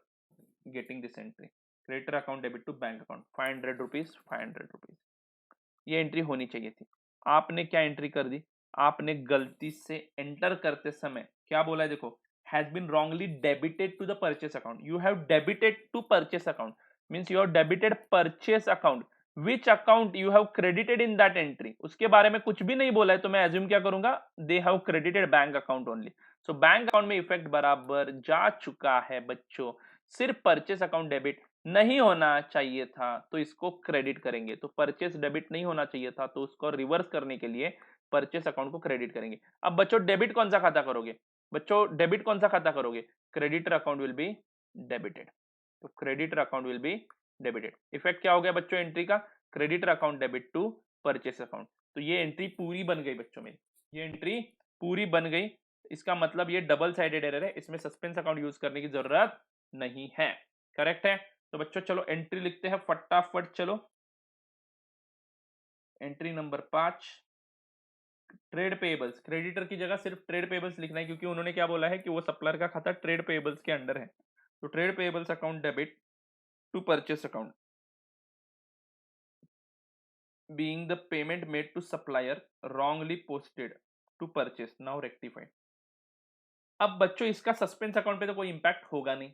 S1: getting this entry. Creditor account debit to bank account 500 rupees 500 rupees. ये entry होनी चाहिए थी. आपने क्या entry कर दी? आपने गलती से एंटर करते समय क्या बोला है देखो, has been wrongly debited to the purchase account. You have debited to purchase account means you have debited purchase account. Which account you have credited in that entry, उसके बारे में कुछ भी नहीं बोला है, तो मैं एज्यूम क्या करूंगा, they have credited bank account only. So bank account में इफेक्ट बराबर जा चुका है बच्चों. सिर्फ परचेस अकाउंट डेबिट नहीं होना चाहिए था तो इसको क्रेडिट करेंगे. तो परचेस डेबिट नहीं होना चाहिए था तो उसको रिवर्स करने के लिए परचेस अकाउंट को क्रेडिट करेंगे. अब बच्चों डेबिट कौन सा खाता करोगे? बच्चों डेबिट कौन सा खाता करोगे? Creditor account will be debited. तो creditor account will be debited. Effect क्या हो गया बच्चों एंट्री का? Creditor account debit to purchase account. तो ये एंट्री पूरी बन गई बच्चों मेरी, ये एंट्री पूरी बन गई. इसका मतलब ये डबल साइडेड एरर है, इसमें सस्पेंस अकाउंट यूज करने की जरूरत नहीं है. करेक्ट है. तो बच्चों चलो एंट्री लिखते हैं फटाफट. चलो entry number 5, trade payables. Creditor की जगह सिर्फ ट्रेड पेएबल्स लिखना है क्योंकि उन्होंने क्या बोला है कि वो सप्लायर का खाता ट्रेड पेएबल्स के अंडर है. तो trade payables account debit to purchase account being the payment made to supplier wrongly posted to purchase now rectified. अब बच्चों इसका सस्पेंस अकाउंट पे तो कोई इंपैक्ट होगा नहीं.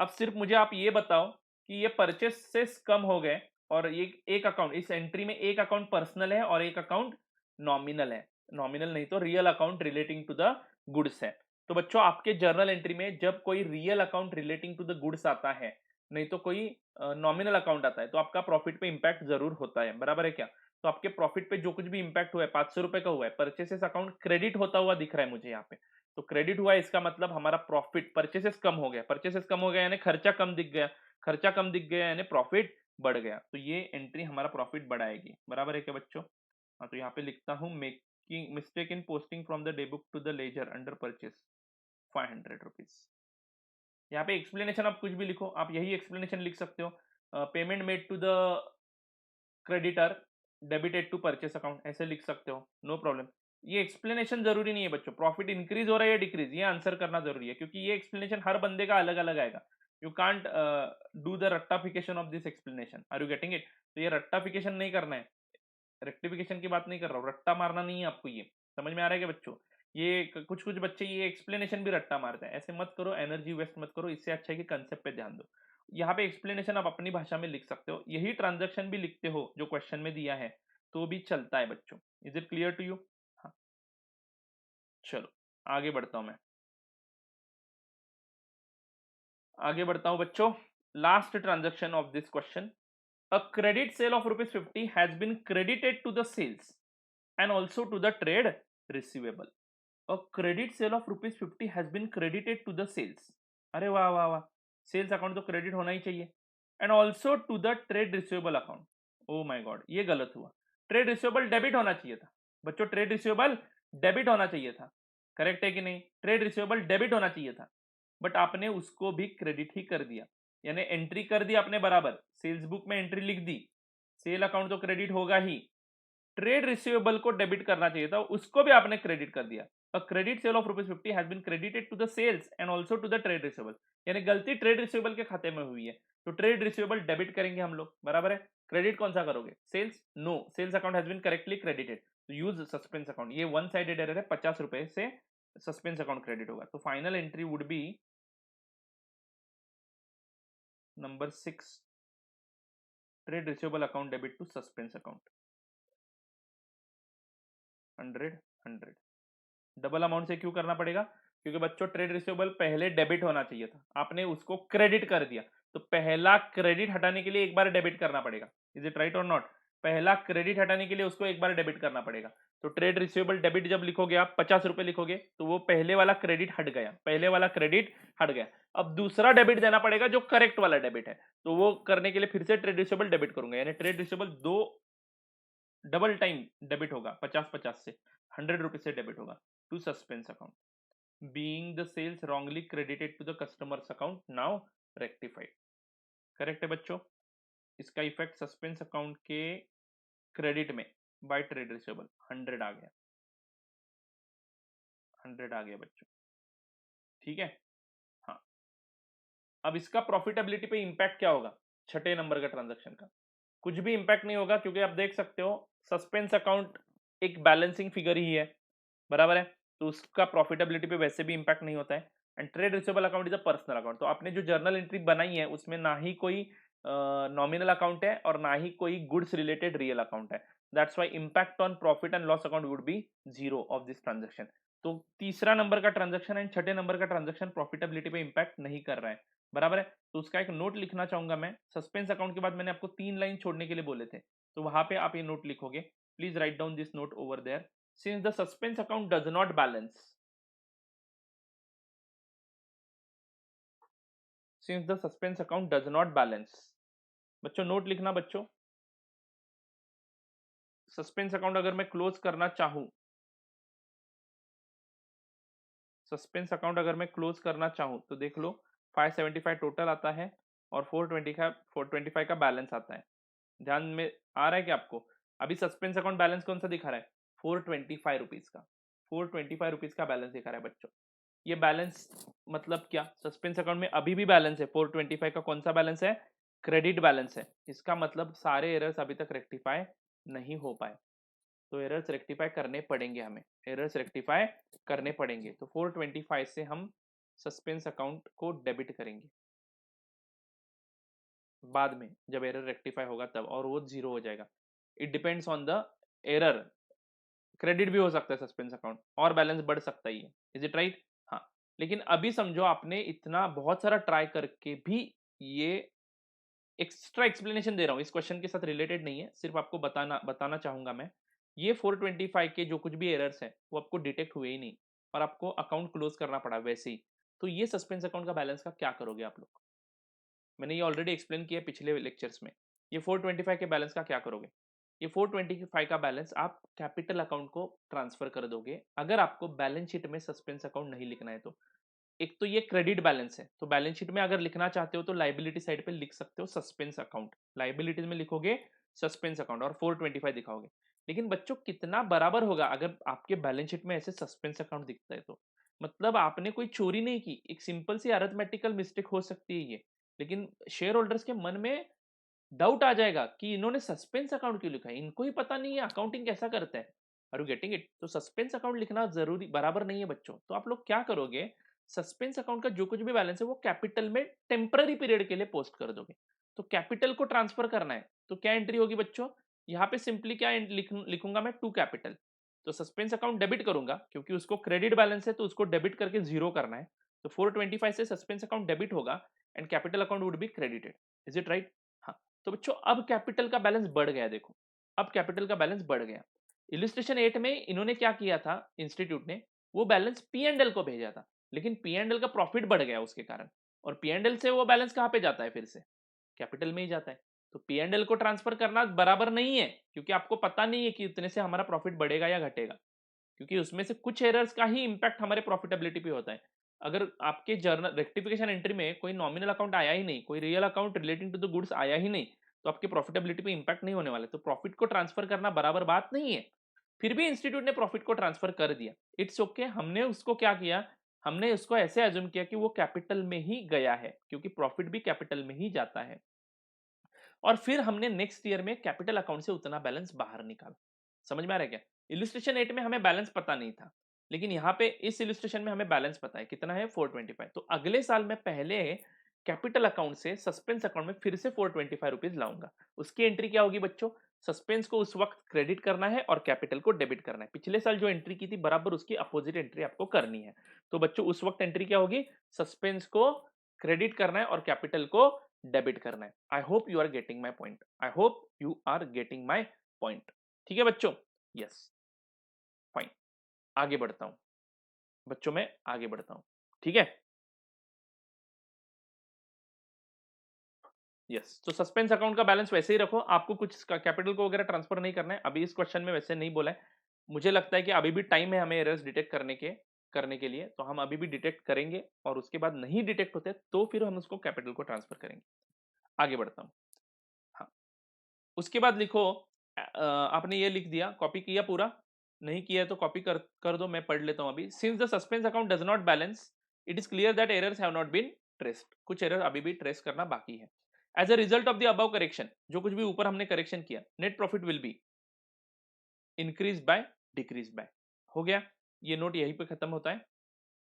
S1: अब सिर्फ मुझे आप ये बताओ कि ये परचेसेस कम हो गए और ये एक अकाउंट, इस एंट्री में एक अकाउंट पर्सनल है और एक अकाउंट नॉमिनल है. नॉमिनल नहीं तो real account relating to the goods है. तो बच्चों आपके जर्नल एंट्री में जब कोई real account relating to the goods आता है, नहीं तो कोई नॉमिनल अकाउंट आता है, तो आपका प्रॉफिट पे इंपैक्ट जरूर होता है. बराबर है क्या? तो आपके प्रॉफिट पे जो कुछ भी इंपैक्ट हुआ है 500 रुपए का हुआ है, परचेसेस अकाउंट क्रेडिट होता हुआ दिख रहा है मुझे यहाँ पे. तो क्रेडिट हुआ है इसका मतलब हमारा प्रॉफिट, परचेसेस कम हो गया. परचेसेस कम हो गया यानी खर्चा कम दिख गया. खर्चा कम दिख गया यानी प्रॉफिट बढ़ गया. तो ये एंट्री हमारा प्रॉफिट बढ़ाएगी. बराबर है क्या बच्चों? हाँ, तो यहाँ पे लिखता हूँ making mistake in posting from the day book to the ledger under purchase 500 rupees. यहाँ पे एक्सप्लेनेशन आप कुछ भी लिखो, आप यही एक्सप्लेनेशन लिख सकते हो. Payment made to the creditor debited to purchase account ऐसे लिख सकते हो, नो प्रॉब्लम. ये एक्सप्लेनेशन जरूरी नहीं है बच्चों. प्रॉफिट इंक्रीज हो रहा है या डिक्रीज ये आंसर करना जरूरी है क्योंकि ये एक्सप्लेनेशन हर बंदे का अलग अलग आएगा. यू कांट डू द रट्टाफिकेशन of this explanation. Are you getting it? तो ये रट्टाफिकेशन नहीं करना है, रेक्टिफिकेशन की बात नहीं कर रहा हूँ, रट्टा मारना नहीं है आपको. ये समझ में आ रहा है क्या बच्चों? ये कुछ कुछ बच्चे ये एक्सप्लेनेशन भी रट्टा मारते हैं. ऐसे मत करो, एनर्जी वेस्ट मत करो. इससे अच्छा है कि कंसेप्ट पे ध्यान दो. यहाँ पे एक्सप्लेनेशन आप अपनी भाषा में लिख सकते हो, यही ट्रांजेक्शन भी लिखते हो जो क्वेश्चन में दिया है तो भी चलता है बच्चों. Is it clear to you? हाँ, चलो आगे बढ़ता हूं मैं. आगे बढ़ता हूं बच्चों. Last transaction of this question. A credit sale of ₹50 has been credited to the sales and also to the trade receivable. A credit sale of ₹50 has been credited to the sales. अरे वाह वाह वाह, sales account तो credit होना ही चाहिए. And also to the trade receivable account. Oh my God, ये गलत हुआ. ट्रेड रिसीवेबल डेबिट होना चाहिए था बच्चों. ट्रेड रिसीवेबल डेबिट होना चाहिए था. करेक्ट है कि नहीं? ट्रेड रिसीवेबल डेबिट होना चाहिए था बट आपने उसको भी क्रेडिट ही कर दिया. यानी एंट्री कर दी आपने बराबर, सेल्स बुक में एंट्री लिख दी, सेल अकाउंट तो क्रेडिट होगा ही. ट्रेड रिसीवेबल को डेबिट करना चाहिए था, उसको भी आपने क्रेडिट कर दिया. A credit sale of ₹50 has been credited to the sales and also to the trade receivable. यानी गलती ट्रेड रिसीवेबल के खाते में हुई है तो ट्रेड रिसीवेबल डेबिट करेंगे हम लोग. बराबर है. क्रेडिट कौन सा करोगे? Sales? No, sales account has been correctly credited. तो यूज सस्पेंस अकाउंट. ये वन साइडेड एरर है, 50 रुपए से सस्पेंस अकाउंट क्रेडिट होगा. तो final entry would be number 6, trade receivable account debit to suspense account 100. Double amount से क्यों करना पड़ेगा? क्योंकि बच्चों ट्रेड रिसीवेबल पहले डेबिट होना चाहिए था, आपने उसको क्रेडिट कर दिया. तो पहला क्रेडिट हटाने के लिए एक बार डेबिट करना पड़ेगा. इज इट राइट और नॉट? पहला क्रेडिट हटाने के लिए उसको एक बार डेबिट करना पड़ेगा. तो ट्रेड रिसीवेबल डेबिट जब लिखोगे आप 50 रुपए लिखोगे तो वो पहले वाला क्रेडिट हट गया, पहले वाला क्रेडिट हट गया. अब दूसरा डेबिट देना पड़ेगा जो करेक्ट वाला डेबिट है. तो वो करने के लिए फिर से ट्रेड रिसीवेबल डेबिट करूंगा. यानी ट्रेड रिसीवेबल दो डबल टाइम डेबिट होगा, 50-50 से 100 रुपीज से डेबिट होगा to suspense account. Being the sales wrongly credited to the customer's account now rectified. Correct है बच्चों? इसका इफेक्ट सस्पेंस अकाउंट के क्रेडिट में बाय ट्रेड रिसीवेबल 100 आ गया. 100 आ गया बच्चों, ठीक है। हाँ, अब इसका प्रॉफिटेबिलिटी पे इंपैक्ट क्या होगा, छठे नंबर का ट्रांजैक्शन का? कुछ भी इंपैक्ट नहीं होगा, क्योंकि आप देख सकते हो सस्पेंस अकाउंट एक बैलेंसिंग फिगर ही है, बराबर है, तो उसका प्रॉफिटेबिलिटी पे वैसे भी इंपैक्ट नहीं होता है। And trade receivable account is a personal account, तो आपने जो जर्नल एंट्री बनाई है उसमें ना ही कोई नॉमिनल अकाउंट है और ना ही कोई गुड्स रिलेटेड रियल अकाउंट है। That's why impact on profit and loss account would be zero of this transaction. तो तीसरा नंबर का ट्रांजेक्शन एंड छठे नंबर का ट्रांजेक्शन प्रॉफिटेबिलिटी पे इंपैक्ट नहीं कर रहा है, बराबर है। तो उसका एक नोट लिखना चाहूंगा मैं, सस्पेंस अकाउंट के बाद मैंने आपको 3 लाइन छोड़ने के लिए बोले थे, तो वहां पे आप ये नोट लिखोगे। Please write down this note over there. Since the suspense account does not balance, since the suspense account does not balance, बच्चों नोट लिखना बच्चों, सस्पेंस अकाउंट अगर मैं क्लोज करना चाहूं, सस्पेंस अकाउंट अगर मैं क्लोज करना चाहूं तो देख लो 575 टोटल आता है और 425 का बैलेंस आता है। ध्यान में आ रहा है कि आपको अभी सस्पेंस अकाउंट बैलेंस कौन सा दिखा रहा है, 425 का, 425 का बैलेंस दिखा रहा है बच्चों। ये बैलेंस मतलब क्या, सस्पेंस अकाउंट में अभी भी बैलेंस है 425 का, कौन सा बैलेंस है, क्रेडिट बैलेंस है। इसका मतलब सारे एरर्स अभी तक रेक्टिफाई नहीं हो पाए, तो एरर्स रेक्टिफाई करने पड़ेंगे, हमें एरर्स रेक्टिफाई करने पड़ेंगे। तो 425 से हम सस्पेंस अकाउंट को डेबिट करेंगे बाद में, जब एरर रेक्टिफाई होगा तब, और वो जीरो हो जाएगा। It depends on the error, credit भी हो सकता है सस्पेंस अकाउंट और बैलेंस बढ़ सकता ही है, इज इट राइट? हाँ, लेकिन अभी समझो आपने इतना बहुत सारा ट्राई करके भी, ये एक्स्ट्रा एक्सप्लेनेशन दे रहा हूं, इस क्वेश्चन के साथ रिलेटेड नहीं है, सिर्फ आपको बताना बताना चाहूंगा मैं, ये 425 के जो कुछ भी एरर्स है वो आपको डिटेक्ट हुए ही नहीं और आपको अकाउंट क्लोज करना पड़ा वैसे ही, तो ये सस्पेंस अकाउंट का बैलेंस का क्या करोगे आप लोग? मैंने ये ऑलरेडी एक्सप्लेन किया पिछले लेक्चर्स में। ये 425 के बैलेंस का क्या करोगे? ये 425 का बैलेंस आप कैपिटल अकाउंट को ट्रांसफर कर दोगे, अगर आपको बैलेंस शीट में सस्पेंस अकाउंट नहीं लिखना है तो। एक तो ये क्रेडिट बैलेंस है, तो बैलेंस शीट में अगर लिखना चाहते हो तो लाइबिलिटी साइड पे लिख सकते हो सस्पेंस अकाउंट, लाइबिलिटीज में लिखोगे सस्पेंस अकाउंट और 425 दिखाओगे। लेकिन बच्चों कितना बराबर होगा अगर आपके बैलेंस शीट में ऐसे सस्पेंस अकाउंट दिखता है तो? मतलब आपने कोई चोरी नहीं की, एक सिंपल सी अरिथमेटिकल मिस्टेक हो सकती है ये, लेकिन शेयर होल्डर्स के मन में डाउट आ जाएगा कि इन्होंने सस्पेंस अकाउंट क्यों लिखा है, इनको ही पता नहीं है अकाउंटिंग कैसा करता है। Are you getting it? तो सस्पेंस अकाउंट लिखना जरूरी बराबर नहीं है बच्चों। तो आप लोग क्या करोगे, सस्पेंस अकाउंट का जो कुछ भी बैलेंस है वो कैपिटल में टेम्पररी पीरियड के लिए पोस्ट कर दोगे। तो कैपिटल को ट्रांसफर करना है तो क्या एंट्री होगी बच्चों, यहाँ पे सिंपली क्या लिखूंगा मैं, टू कैपिटल। तो सस्पेंस अकाउंट डेबिट करूंगा क्योंकि उसको क्रेडिट बैलेंस है तो उसको डेबिट करके जीरो करना है। तो 425 से सस्पेंस अकाउंट डेबिट होगा and capital account would be credited, is it right? तो बच्चों अब कैपिटल का बैलेंस बढ़ गया, देखो अब कैपिटल का बैलेंस बढ़ गया। इलिस्ट्रेशन 8 में इन्होंने क्या किया था, इंस्टीट्यूट ने वो बैलेंस पी एंड एल को भेजा था, लेकिन पी एंड एल का प्रॉफिट बढ़ गया उसके कारण, और पी एंड एल से वो बैलेंस कहां पे जाता है, फिर से कैपिटल में ही जाता है। तो पी एंड एल को ट्रांसफर करना बराबर नहीं है, क्योंकि आपको पता नहीं है कि इतने से हमारा प्रॉफिट बढ़ेगा या घटेगा, क्योंकि उसमें से कुछ एरर्स का ही इंपैक्ट हमारे प्रॉफिटेबिलिटी पे होता है। अगर आपके जर्नल रेक्टिफिकेशन एंट्री में कोई नॉमिनल अकाउंट आया ही नहीं, कोई real account relating to the goods आया ही नहीं, तो आपके प्रॉफिटेबिलिटी पे इंपैक्ट नहीं होने वाले। तो प्रॉफिट को ट्रांसफर करना बराबर बात नहीं है। फिर भी इंस्टीट्यूट ने प्रॉफिट को ट्रांसफर कर दिया, इट्स ओके। हमने उसको क्या किया, हमने उसको ऐसे एज्यूम किया कि वो कैपिटल में ही गया है, क्योंकि प्रॉफिट भी कैपिटल में ही जाता है। और फिर हमने नेक्स्ट ईयर में कैपिटल अकाउंट से उतना बैलेंस बाहर निकाला। समझ में आ रहा है क्या? इलिस्ट्रेशन 8 में हमें बैलेंस पता नहीं था, लेकिन यहाँ पे इस इलिस्ट्रेशन में हमें बैलेंस पता है, कितना है 425। तो अगले साल मैं पहले कैपिटल अकाउंट से सस्पेंस अकाउंट में फिर से 425 रुपीज लाऊंगा। उसकी एंट्री क्या होगी बच्चों, सस्पेंस को उस वक्त क्रेडिट करना है और कैपिटल को डेबिट करना है। पिछले साल जो एंट्री की थी बराबर उसकी अपोजिट एंट्री आपको करनी है। तो बच्चों उस वक्त एंट्री क्या होगी, सस्पेंस को क्रेडिट करना है और कैपिटल को डेबिट करना है। I hope you are getting my point, I hope you are getting my point. ठीक है बच्चों, यस, फाइन। आगे बढ़ता हूं बच्चों, मैं आगे बढ़ता हूं, ठीक है। यस, तो सस्पेंस अकाउंट का बैलेंस वैसे ही रखो, आपको कुछ कैपिटल को वगैरह ट्रांसफर नहीं करना है। अभी इस क्वेश्चन में वैसे नहीं बोला है, मुझे लगता है कि अभी भी टाइम है हमें एरर्स डिटेक्ट करने के लिए, तो हम अभी भी डिटेक्ट करेंगे और उसके बाद नहीं डिटेक्ट होते तो फिर हम उसको कैपिटल को ट्रांसफर करेंगे। आगे बढ़ता हूं। हाँ, उसके बाद लिखो, आपने ये लिख दिया, कॉपी किया पूरा, नहीं किया है तो कॉपी कर दो, मैं पढ़ लेता हूं अभी। Since the suspense account does not balance, it is clear that errors have not been traced. कुछ एरर अभी भी ट्रेस करना बाकी है। As a result of the above correction, जो कुछ भी ऊपर हमने करेक्शन किया, net profit will be increase by decrease by. हो गया, ये नोट यहीं पे खत्म होता है।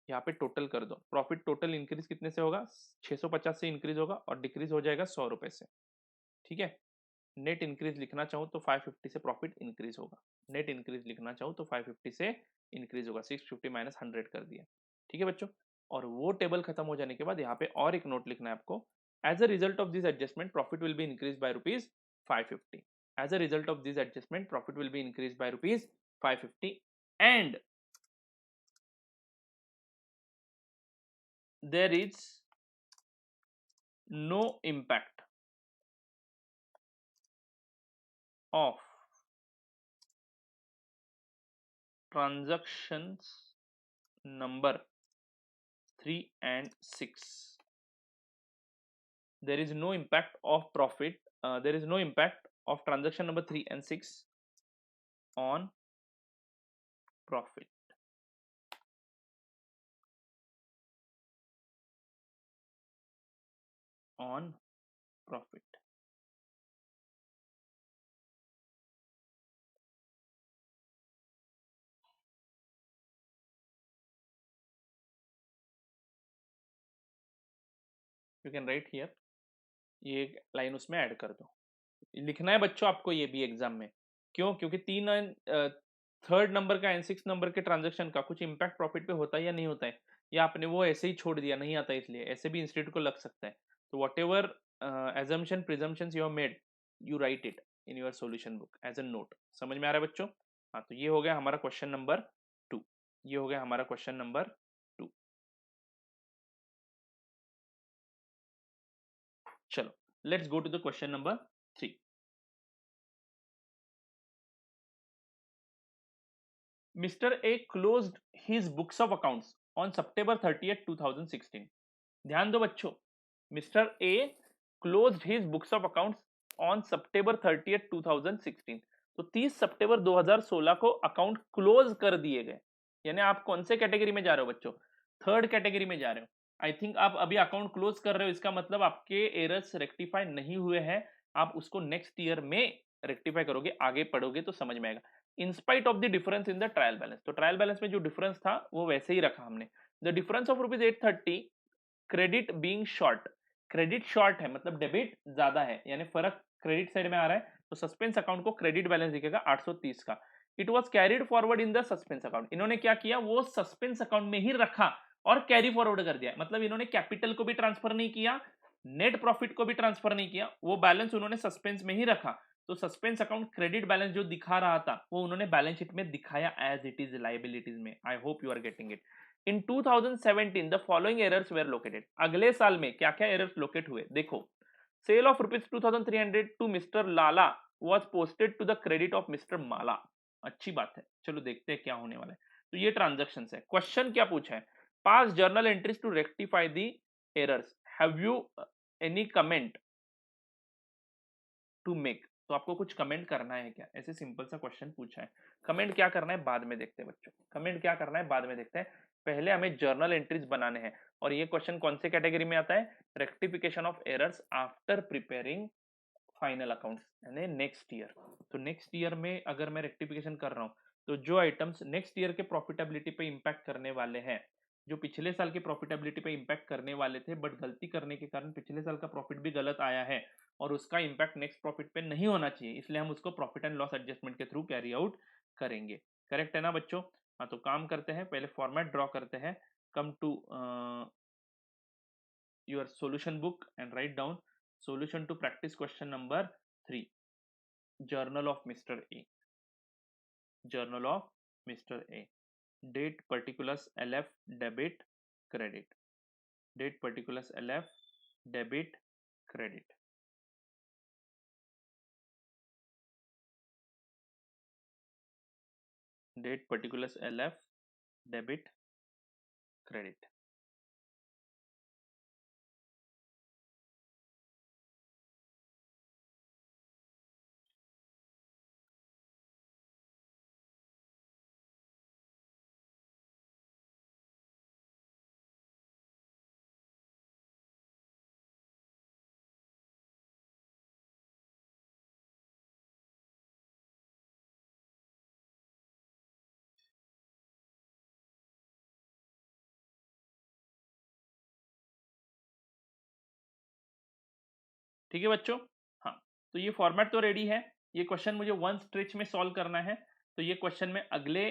S1: यहाँ पे टोटल कर दो, प्रॉफिट टोटल इंक्रीज कितने से होगा, 650 से इंक्रीज होगा और डिक्रीज हो जाएगा 100 रुपए से। ठीक है, नेट इंक्रीज लिखना चाहूँ तो 550 से प्रॉफिट इंक्रीज होगा। नेट इंक्रीज लिखना चाहूँ तो 550 से इंक्रीज होगा, 650 माइनस 100 कर दिया। ठीक है बच्चों, और वो टेबल खत्म हो जाने के बाद यहाँ पे और एक नोट लिखना है आपको। As a result of this adjustment profit will be increase by rupees 550। As a result of this adjustment profit will be increase by rupees 550 and there is no impact of transactions number 3 and 6. There is no impact of profit, there is no impact of transaction number 3 and 6 on profit. On profit. You can write here, ये line उसमें add कर दो। लिखना है बच्चों आपको ये भी एग्जाम में। क्यों? क्योंकि 3 एंड थर्ड नंबर का एंड 6 नंबर के ट्रांजैक्शन का कुछ इंपैक्ट प्रॉफिट पे होता है या नहीं होता है, या आपने वो ऐसे ही छोड़ दिया, नहीं आता इसलिए। ऐसे भी इंस्टीट्यूट को लग सकता है। तो whatever assumption presumptions you have made, you write it in your solution book as a note. समझ में आ रहा है बच्चों? हाँ, तो ये हो गया हमारा क्वेश्चन नंबर 2। ये हो गया हमारा क्वेश्चन नंबर 2। चलो, let's go to the question number 3। Mr. A closed his books of accounts on September 30th 2016। ध्यान दो बच्चों, mister a closed his books of accounts on September 30th 2016। तो 30 सितंबर 2016 को अकाउंट क्लोज कर दिए गए। यानी आप कौन से कैटेगरी में जा रहे हो बच्चों? थर्ड कैटेगरी में जा रहे हो। आई थिंक आप अभी अकाउंट क्लोज कर रहे हो, इसका मतलब आपके एरर्स रेक्टिफाई नहीं हुए हैं। आप उसको नेक्स्ट ईयर में रेक्टिफाई करोगे, आगे पढ़ोगे तो समझ में आएगा। In spite of the difference in the trial balance, तो ट्रायल बैलेंस में जो डिफरेंस था वो वैसे ही रखा हमने। The difference of rupees 830, credit being short. Credit short है मतलब डेबिट ज्यादा है, यानी फर्क क्रेडिट साइड में आ रहा है, तो सस्पेंस अकाउंट को क्रेडिट बैलेंस दिखेगा 830 का। It was carried forward in the suspense account. इन्होंने क्या किया, वो सस्पेंस अकाउंट में ही रखा और कैरी फॉरवर्ड कर दिया। मतलब इन्होंने कैपिटल को भी ट्रांसफर नहीं किया, नेट प्रॉफिट को भी ट्रांसफर नहीं किया, वो बैलेंस उन्होंने सस्पेंस में ही रखा। तो सस्पेंस अकाउंट क्रेडिट बैलेंस जो दिखा रहा था वो उन्होंने बैलेंस शीट में दिखाया एज इट इज लायबिलिटीज में। I hope you are getting it. In 2017 the following errors were located. अगले साल में क्या क्या एरर्स लोकेट हुए देखो। Sale of rupees 2300 to mister Lala was posted to the credit of mister Mala. अच्छी बात है, चलो देखते हैं क्या होने वाला है। तो ये ट्रांजेक्शन है। क्वेश्चन क्या पूछा है, pass journal entries to rectify the errors, have you any comment to make. तो आपको कुछ कमेंट करना है क्या, ऐसे सिंपल सा क्वेश्चन पूछा है। कमेंट क्या करना है बाद में देखते हैं बच्चों, कमेंट क्या करना है बाद में देखते हैं। पहले हमें जर्नल एंट्रीज बनाने हैं। और ये क्वेश्चन कौन से कैटेगरी में आता है, rectification of errors after preparing final accounts यानी नेक्स्ट ईयर। तो नेक्स्ट ईयर में अगर मैं रेक्टिफिकेशन कर रहा हूँ, तो जो आइटम्स नेक्स्ट ईयर के प्रॉफिटेबिलिटी पे इंपैक्ट करने वाले हैं, जो पिछले साल के प्रॉफिटेबिलिटी पे इंपैक्ट करने वाले थे बट गलती करने के कारण पिछले साल का प्रॉफिट भी गलत आया है और उसका इंपैक्ट नेक्स्ट प्रॉफिट पे नहीं होना चाहिए, इसलिए हम उसको प्रॉफिट एंड लॉस एडजस्टमेंट के थ्रू कैरी आउट करेंगे। करेक्ट है ना बच्चों? हाँ, तो काम करते हैं, पहले फॉर्मेट ड्रॉ करते हैं। Come to your solution book and write down solution to practice question number 3, journal of Mr. A, journal of Mr. A, date particulars LF, debit credit, date particulars LF, debit credit, date particulars LF, debit credit। ठीक है बच्चों। हाँ, तो ये format तो ready है। ये question मुझे वन स्ट्रेच में सॉल्व करना है, तो ये क्वेश्चन मैं अगले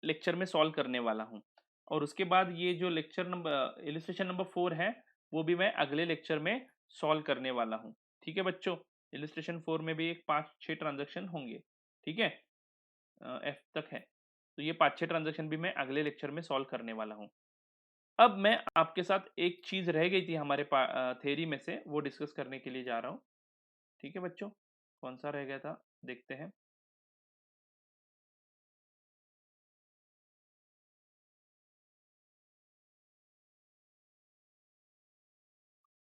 S1: लेक्चर में सॉल्व करने वाला हूँ। और उसके बाद ये जो लेक्चर नंबर इलिस्ट्रेशन नंबर 4 है वो भी मैं अगले लेक्चर में सॉल्व करने वाला हूँ। ठीक है बच्चों, इलिस्ट्रेशन 4 में भी एक 5-6 ट्रांजेक्शन होंगे। ठीक है, एफ तक है, तो ये 5-6 ट्रांजेक्शन भी मैं अगले लेक्चर में सॉल्व करने वाला हूँ। अब मैं आपके साथ एक चीज रह गई थी हमारे थ्योरी में से, वो डिस्कस करने के लिए जा रहा हूँ। ठीक है बच्चों, कौन सा रह गया था देखते हैं।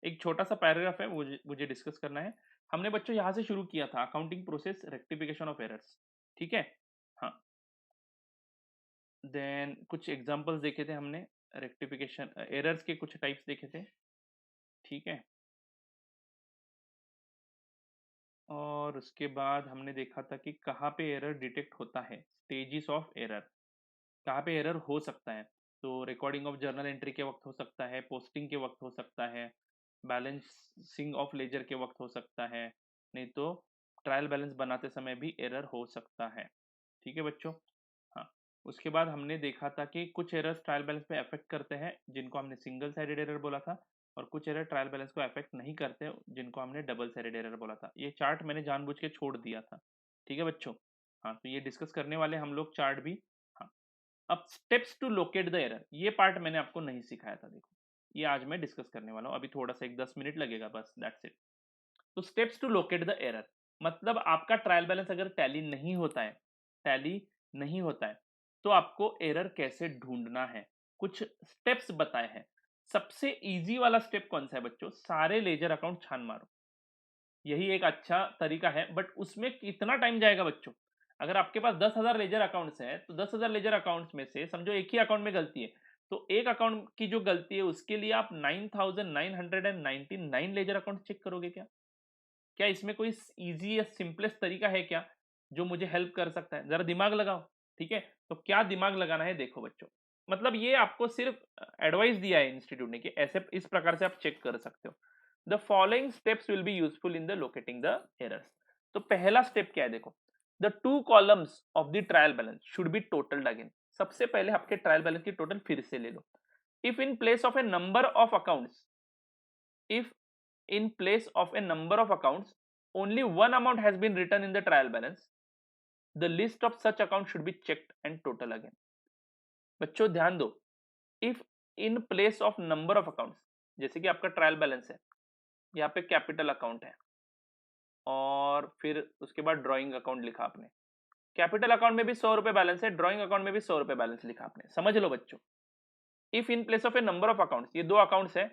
S1: एक छोटा सा पैराग्राफ है, मुझे मुझे डिस्कस करना है। हमने बच्चों यहाँ से शुरू किया था, accounting process rectification of errors. ठीक है, हाँ। देन कुछ एग्जांपल्स देखे थे हमने, रेक्टिफिकेशन एरर्स के कुछ टाइप्स देखे थे। ठीक है, और उसके बाद हमने देखा था कि कहाँ पे एरर डिटेक्ट होता है, स्टेजेस ऑफ एरर, कहाँ पे एरर हो सकता है। तो रिकॉर्डिंग ऑफ जर्नल एंट्री के वक्त हो सकता है, पोस्टिंग के वक्त हो सकता है, बैलेंसिंग ऑफ लेजर के वक्त हो सकता है, नहीं तो ट्रायल बैलेंस बनाते समय भी एरर हो सकता है। ठीक है बच्चों, हाँ। उसके बाद हमने देखा था कि कुछ एरर्स ट्रायल बैलेंस पे अफेक्ट करते हैं, जिनको हमने सिंगल साइडेड एरर बोला था, और कुछ एरर ट्रायल बैलेंस को अफेक्ट नहीं करते, जिनको हमने डबल साइडेड एरर बोला था। ये चार्ट मैंने जानबूझ के छोड़ दिया था। ठीक है बच्चों, हाँ, तो ये डिस्कस करने वाले हम लोग चार्ट भी। हाँ, अब steps to locate the error, ये पार्ट मैंने आपको नहीं सिखाया था, देखो ये आज मैं डिस्कस करने वाला हूँ। अभी थोड़ा सा एक 10 मिनट लगेगा बस, दैट्स इट। तो steps to locate the error, मतलब आपका ट्रायल बैलेंस अगर टैली नहीं होता है, टैली नहीं होता है, तो आपको एरर कैसे ढूंढना है, कुछ स्टेप्स बताए हैं। सबसे इजी वाला स्टेप कौन सा है बच्चों, सारे लेजर अकाउंट छान मारो। यही एक अच्छा तरीका है, बट उसमें कितना टाइम जाएगा बच्चों। अगर आपके पास 10,000 लेजर अकाउंट्स है, तो 10,000 लेजर अकाउंट्स में से समझो एक ही अकाउंट में गलती है, तो एक अकाउंट की जो गलती है उसके लिए आप 9,999 लेजर अकाउंट चेक करोगे क्या? क्या इसमें कोई इजी या सिंपलेस्ट तरीका है क्या जो मुझे हेल्प कर सकता है? जरा दिमाग लगाओ। ठीक है, तो क्या दिमाग लगाना है देखो बच्चों, मतलब ये आपको सिर्फ एडवाइस दिया है इंस्टीट्यूट ने कि ऐसे इस प्रकार से आप चेक कर सकते हो। The following steps will be useful in the locating the errors. तो पहला स्टेप क्या है देखो, the two columns of the trial balance should be टोटल्ड again. सबसे पहले आपके ट्रायल बैलेंस की टोटल फिर से ले लो। If in place of a number of accounts, if in place of a number of accounts only one amount has been written in the trial balance, the list of such accounts should be checked and total again। बच्चों ध्यान दो, if in place of number of accounts, जैसे कि आपका trial balance है, यहाँ पे capital account है, और फिर उसके बाद ड्रॉइंग अकाउंट लिखा आपने। कैपिटल अकाउंट में भी 100 रुपए बैलेंस है, ड्रॉइंग अकाउंट में भी 100 रुपए बैलेंस लिखा आपने। समझ लो बच्चों, if in place of a number of accounts, ये दो अकाउंट्स है,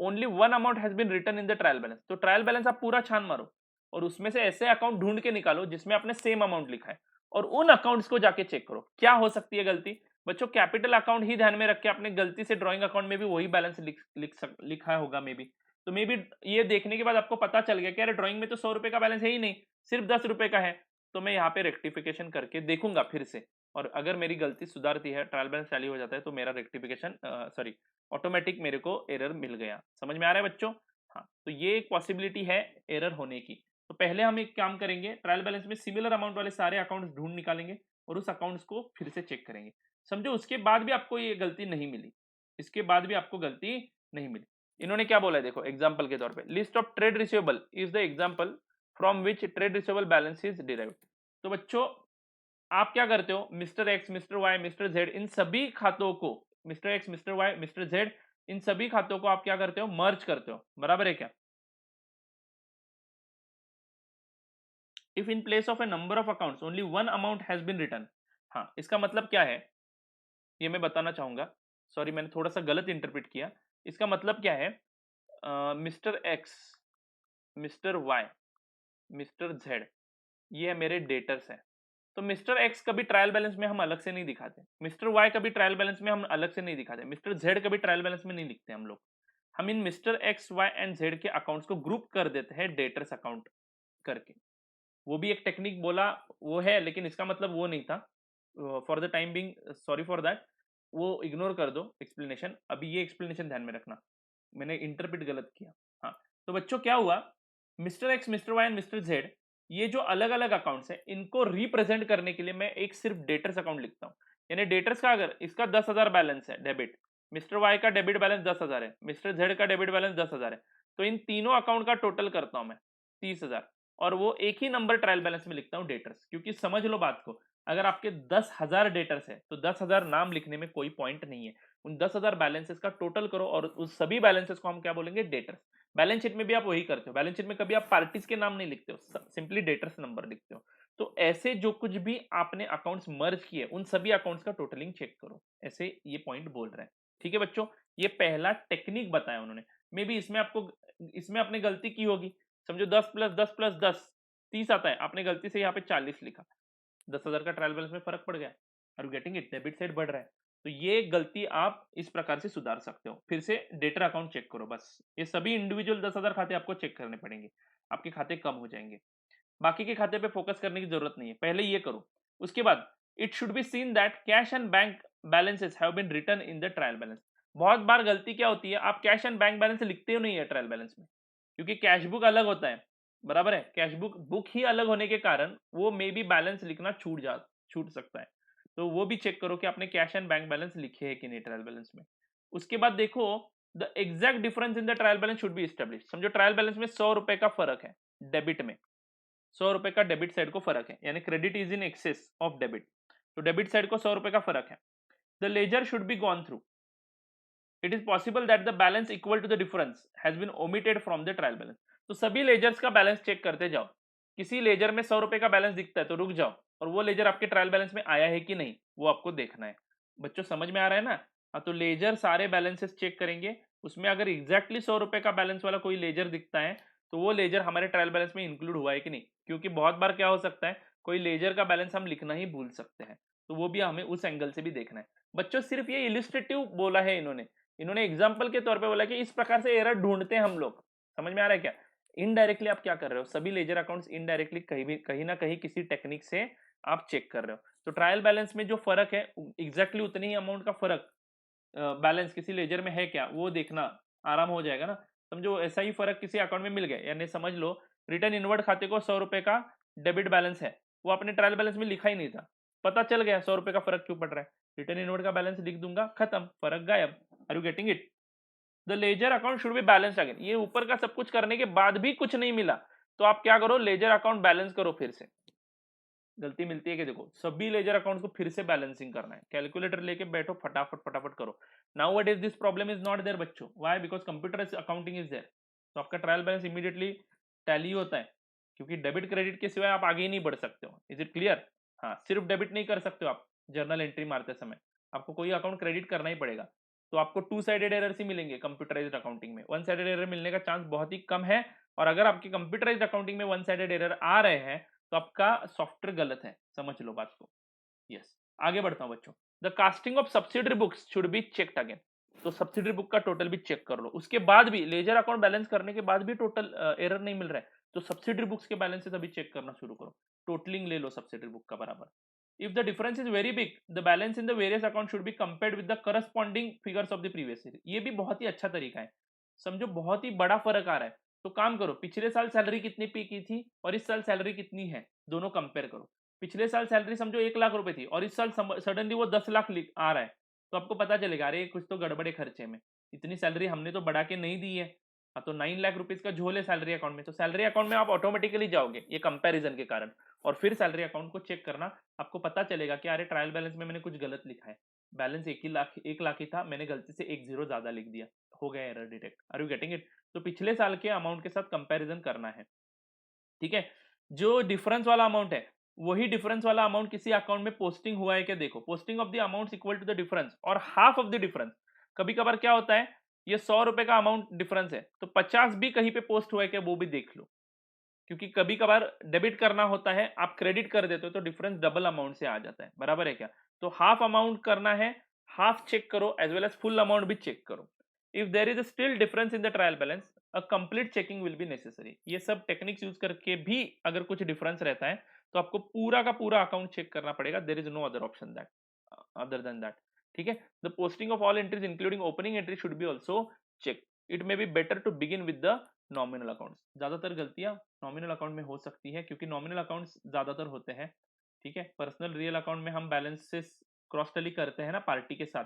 S1: only one amount has been written in the trial balance, तो ट्रायल बैलेंस आप पूरा छान मारो और उसमें से ऐसे अकाउंट ढूंढ के निकालो जिसमें आपने सेम अमाउंट लिखा है, और उन अकाउंट्स को जाके चेक करो क्या हो सकती है गलती। बच्चों कैपिटल अकाउंट ही ध्यान में रख के आपने गलती से ड्राइंग अकाउंट में भी वही बैलेंस लिखा होगा मे बी। तो मे बी ये देखने के बाद आपको पता चल गया कि अरे ड्राइंग में तो 100 रुपए का बैलेंस है ही नहीं, सिर्फ 10 रुपए का है। तो मैं यहाँ पे रेक्टिफिकेशन करके देखूंगा फिर से, और अगर मेरी गलती सुधारती है, ट्रायल बैलेंस टैली हो जाता है, तो मेरा रेक्टिफिकेशन सॉरी ऑटोमेटिक मेरे को एरर मिल गया। समझ में आ रहा है बच्चों? हाँ, तो ये एक पॉसिबिलिटी है एरर होने की। तो पहले हम एक काम करेंगे, ट्रायल बैलेंस में सिमिलर अमाउंट वाले सारे अकाउंट्स ढूंढ निकालेंगे और उस अकाउंट्स को फिर से चेक करेंगे। समझो उसके बाद भी आपको ये गलती नहीं मिली, इसके बाद भी आपको गलती नहीं मिली। इन्होंने क्या बोला है देखो, एग्जाम्पल के तौर पर list of trade receivable is the example from which trade receivable balance is derived. तो बच्चों आप क्या करते हो, mister X, mister Y, mister Z, इन सभी खातों को, mister X, mister Y, mister Z, इन सभी खातों को आप क्या करते हो, मर्ज करते हो। बराबर है क्या? If in place of a number of accounts only one amount has been written. हाँ, इसका मतलब क्या है ये मैं बताना चाहूंगा। सॉरी, मैंने थोड़ा सा गलत इंटरप्रेट किया। इसका मतलब क्या है, mister X, mister Y, mister Z, ये है मेरे डेटर्स हैं। तो मिस्टर एक्स कभी ट्रायल बैलेंस में हम अलग से नहीं दिखाते, मिस्टर वाई कभी ट्रायल बैलेंस में हम अलग से नहीं दिखाते, मिस्टर जेड कभी ट्रायल बैलेंस में नहीं लिखते हम लोग। हम इन mister X Y and Z के अकाउंट्स को ग्रुप कर देते हैं डेटर्स अकाउंट करके। वो भी एक टेक्निक बोला वो है, लेकिन इसका मतलब वो नहीं था। For the time being sorry for that, वो इग्नोर कर दो एक्सप्लेनेशन। अभी ये एक्सप्लेनेशन ध्यान में रखना, मैंने इंटरप्रेट गलत किया। हाँ, तो बच्चों क्या हुआ, mister X, mister Y and mister Z, ये जो अलग अलग अकाउंट्स है इनको रिप्रेजेंट करने के लिए मैं एक सिर्फ डेटर्स अकाउंट लिखता हूँ। यानी डेटर्स का अगर इसका 10,000 बैलेंस है डेबिट, मिस्टर वाई का डेबिट बैलेंस 10,000 है, मिस्टर जेड का डेबिट बैलेंस 10,000 है, तो इन तीनों अकाउंट का टोटल करता हूं मैं 30,000, और वो एक ही नंबर ट्रायल बैलेंस में लिखता हूँ डेटर्स। क्योंकि समझ लो बात को, अगर आपके 10,000 डेटर्स है तो 10,000 नाम लिखने में कोई पॉइंट नहीं है। उन 10,000 बैलेंसेस का टोटल करो और उस सभी बैलेंसेस को हम क्या बोलेंगे, डेटर्स। बैलेंस शीट में भी आप वही करते हो, बैलेंस शीट में कभी आप पार्टीज के नाम नहीं लिखते हो, सिंपली डेटर्स नंबर लिखते हो। तो ऐसे जो कुछ भी आपने अकाउंट्स मर्ज किए उन सभी अकाउंट्स का टोटलिंग चेक करो, ऐसे ये पॉइंट बोल रहे हैं। ठीक है बच्चों, ये पहला टेक्निक बताया उन्होंने। मे बी इसमें आपने गलती की होगी। समझो 10 प्लस 10 प्लस 10 30 आता है, आपने गलती से यहाँ पे 40 लिखा, 10,000 का ट्रायल बैलेंस में फर्क पड़ गया। Are you getting it? Debit side बढ़ रहा है। तो ये गलती आप इस प्रकार से सुधार सकते हो। फिर से डेटर अकाउंट चेक करो, बस ये सभी इंडिविजुअल 10,000 खाते आपको चेक करने पड़ेंगे, आपके खाते कम हो जाएंगे। बाकी के खाते पे फोकस करने की जरूरत नहीं है, पहले ये करो। उसके बाद it should be seen that cash and bank balances have been written in the trial balance. बहुत बार गलती क्या होती है, आप कैश एंड बैंक बैलेंस लिखते हो नहीं है ट्रायल बैलेंस में, क्योंकि कैश बुक अलग होता है, बराबर है। कैश बुक ही अलग होने के कारण वो मे बी बैलेंस लिखना छूट सकता है। तो वो भी चेक करो कि आपने कैश एंड बैंक बैलेंस लिखे है कि नहीं ट्रायल बैलेंस में। उसके बाद देखो, the exact difference in the trial balance should be establish. समझो ट्रायल बैलेंस में 100 रुपए का फर्क है डेबिट में, 100 रुपए का डेबिट साइड को फर्क है, यानी credit is in excess of debit, तो डेबिट साइड को 100 रुपए का फर्क है। The ledger should be gone through, it is possible that the balance equal to the difference has been omitted from the trial balance. तो सभी ledgers का balance check करते जाओ। किसी लेजर में 100 रुपए का बैलेंस दिखता है तो रुक जाओ, और वो लेजर आपके ट्रायल बैलेंस में आया है कि नहीं वो आपको देखना है। बच्चों समझ में आ रहा है ना? हाँ, तो लेजर सारे बैलेंसेस चेक करेंगे, उसमें अगर एग्जैक्टली 100 रुपए का बैलेंस वाला कोई लेजर दिखता है तो वो लेजर हमारे ट्रायल बैलेंस में इंक्लूड हुआ है कि नहीं। क्योंकि बहुत बार क्या हो सकता है, कोई लेजर का बैलेंस हम लिखना ही भूल सकते हैं, तो वो भी हमें उस एंगल से भी देखना है। बच्चों सिर्फ ये इलिस्ट्रेटिव बोला है इन्होंने, इन्होंने एग्जाम्पल के तौर पे बोला कि इस प्रकार से एरर ढूंढते हैं हम लोग। समझ में आ रहा है क्या? इनडायरेक्टली आप क्या कर रहे हो, सभी लेजर अकाउंट्स इनडायरेक्टली कहीं ना कहीं किसी टेक्निक से आप चेक कर रहे हो। तो ट्रायल बैलेंस में जो फर्क है एग्जैक्टली उतनी ही अमाउंट का फर्क बैलेंस किसी लेजर में है क्या, वो देखना आराम हो जाएगा ना। समझो ऐसा ही फर्क किसी अकाउंट में मिल गया, यानी समझ लो रिटर्न इनवर्ड खाते को 100 रुपए का डेबिट बैलेंस है, वो आपने ट्रायल बैलेंस में लिखा ही नहीं था, पता चल गया 100 रुपए का फर्क क्यों पड़ रहा है, रिटर्न इनवर्ड का बैलेंस लिख दूंगा, खत्म, फर्क गायब। Are you getting it? The ledger account should be balanced again. ये ऊपर का सब कुछ करने के बाद भी कुछ नहीं मिला तो आप क्या करो, लेजर अकाउंट बैलेंस करो फिर से। गलती मिलती है कि देखो सभी लेजर अकाउंट को फिर से बैलेंसिंग करना है, कैलकुलेटर लेके बैठो, फटाफट फटाफट करो। Now what is this problem is not there बच्चों, why? Because computer accounting is there, तो आपका ट्रायल बैलेंस इमीडिएटली टैली होता है, क्योंकि डेबिट क्रेडिट के सिवाय आप आगे ही नहीं बढ़ सकते हो। Is it clear? हाँ, सिर्फ डेबिट नहीं कर सकते हो आप, जर्नल एंट्री मारते समय आपको कोई अकाउंट क्रेडिट करना ही पड़ेगा। तो आपको टू साइडेड एरर्स ही मिलेंगे कंप्यूटराइज्ड अकाउंटिंग में, वन साइडेड एरर मिलने का चांस बहुत ही कम है। और अगर आपकी कंप्यूटराइज्ड अकाउंटिंग में वन साइडेड एरर आ रहे हैं तो आपका सॉफ्टवेयर गलत है, समझ लो बात को। यस, आगे बढ़ता हूं बच्चों। The casting of subsidiary books should be checked again. तो सब्सिडरी बुक का टोटल भी चेक कर लो, उसके बाद भी लेजर अकाउंट बैलेंस करने के बाद भी टोटल एरर नहीं मिल रहा है तो सब्सिडरी बुक्स के बैलेंसेस अभी चेक करना शुरू करो, टोटलिंग ले लो सब्सिडरी बुक का बराबर। If the difference is very big the balance in the various account should be compared with the corresponding figures of the previous year. ये भी बहुत ही अच्छा तरीका है। समझो बहुत ही बड़ा फर्क आ रहा है तो काम करो, पिछले साल सैलरी कितनी पे की थी और इस साल सैलरी कितनी है, दोनों कंपेयर करो। पिछले साल सैलरी समझो 1 लाख रुपए थी और इस साल सडनली वो 10 लाख आ रहा है, तो आपको पता चलेगा अरे कुछ तो गड़बड़े खर्चे में, इतनी सैलरी हमने तो बढ़ा के नहीं दी है। हाँ, तो 9 लाख रुपीज का झोल है सैलरी अकाउंट में, तो सैलरी अकाउंट में आप ऑटोमेटिकली जाओगे ये कंपैरिजन के कारण, और फिर सैलरी अकाउंट को चेक करना, आपको पता चलेगा कि अरे ट्रायल बैलेंस में मैंने कुछ गलत लिखा है, बैलेंस 1 लाख ही था, मैंने गलती से 1 जीरो ज्यादा लिख दिया, हो गया error detect. Are you getting it? तो पिछले साल के अमाउंट के साथ कंपैरिजन करना है, ठीक है। जो डिफरेंस वाला अमाउंट है वही डिफरेंस वाला अमाउंट किसी अकाउंट में पोस्टिंग हुआ है क्या, देखो posting of the amount equal to the difference और हाफ ऑफ द डिफरेंस। कभी कभार क्या होता है, ये 100 रुपए का अमाउंट डिफरेंस है तो 50 भी कहीं पे पोस्ट हुआ है क्या वो भी देख लो, क्योंकि कभी कभार डेबिट करना होता है आप क्रेडिट कर देते हो तो डिफरेंस डबल अमाउंट से आ जाता है, बराबर है क्या? तो हाफ अमाउंट करना है, हाफ चेक करो as well as full amount भी चेक करो। If there is still difference in the trial balance a complete checking will be necessary. ये सब टेक्निक्स यूज करके भी अगर कुछ डिफरेंस रहता है तो आपको पूरा का पूरा अकाउंट चेक करना पड़ेगा, there is no other option that other than that. ठीक है, the posting of all entries including opening entry should be also check. It may be better to begin with the nominal accounts. ज़्यादातर गलतियाँ nominal account में हो सकती है क्योंकि nominal accounts ज़्यादातर होते हैं, ठीक है। पर्सनल रियल अकाउंट में हम बैलेंसेस क्रॉस टैली करते हैं ना पार्टी के साथ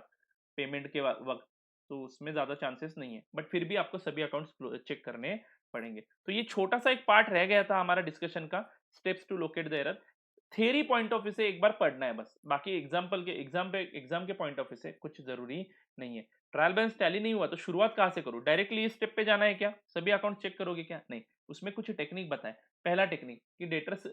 S1: पेमेंट के वक्त, तो उसमें ज़्यादा चांसेस नहीं है, बट फिर भी आपको सभी अकाउंट्स चेक करने पड़ेंगे। तो ये छोटा सा एक पार्ट रह गया था हमारा डिस्कशन का, steps to locate the error. Theory point of view से एक बार पढ़ना है बस, बाकी एग्जाम के पॉइंट ऑफ व्यू से कुछ जरूरी नहीं है। ट्रायल बैलेंस टैली नहीं हुआ तो शुरुआत कहाँ से करूँ? डायरेक्टली इस स्टेप पे जाना है क्या? सभी अकाउंट चेक करोगे क्या? नहीं, उसमें कुछ टेक्निक बताएं। पहला टेक्निक कि डेटर्स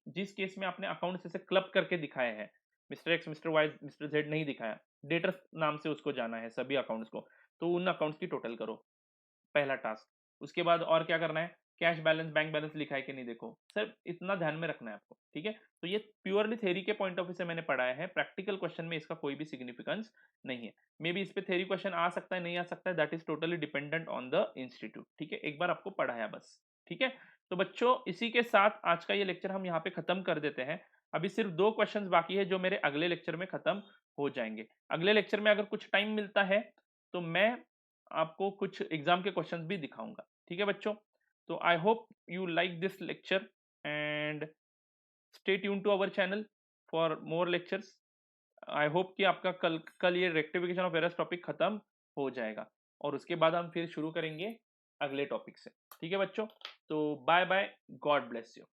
S1: जिस केस में आपने अकाउंट से क्लब करके दिखाए हैं, mister X, mister Y, mister Z नहीं दिखाया, डेटर्स नाम से उसको जाना है सभी अकाउंट्स को, तो उन अकाउंट्स की टोटल करो, पहला टास्क। उसके बाद और क्या करना है? कैश बैलेंस, बैंक बैलेंस लिखा है कि नहीं देखो, सिर्फ इतना ध्यान में रखना है आपको, ठीक है। तो ये प्योरली थ्योरी के पॉइंट ऑफ व्यू से मैंने पढ़ाया है, प्रैक्टिकल क्वेश्चन में इसका कोई भी सिग्निफिकेंस नहीं है। मे बी इस पे थ्योरी क्वेश्चन आ सकता है, नहीं आ सकता है, that is totally dependent on the institute, ठीक है। एक बार आपको पढ़ाया बस, ठीक है। तो बच्चों इसी के साथ आज का ये लेक्चर हम यहाँ पे खत्म कर देते हैं। अभी सिर्फ 2 क्वेश्चंस बाकी है जो मेरे अगले लेक्चर में खत्म हो जाएंगे। अगले लेक्चर में अगर कुछ टाइम मिलता है तो मैं आपको कुछ एग्जाम के क्वेश्चंस भी दिखाऊंगा, ठीक है बच्चों। तो I hope you like this lecture and stay tune to our channel for more lectures. I hope कि आपका कल ये रेक्टिफिकेशन ऑफ एरर्स टॉपिक खत्म हो जाएगा और उसके बाद हम फिर शुरू करेंगे अगले टॉपिक से, ठीक है बच्चों। तो bye bye, God bless you.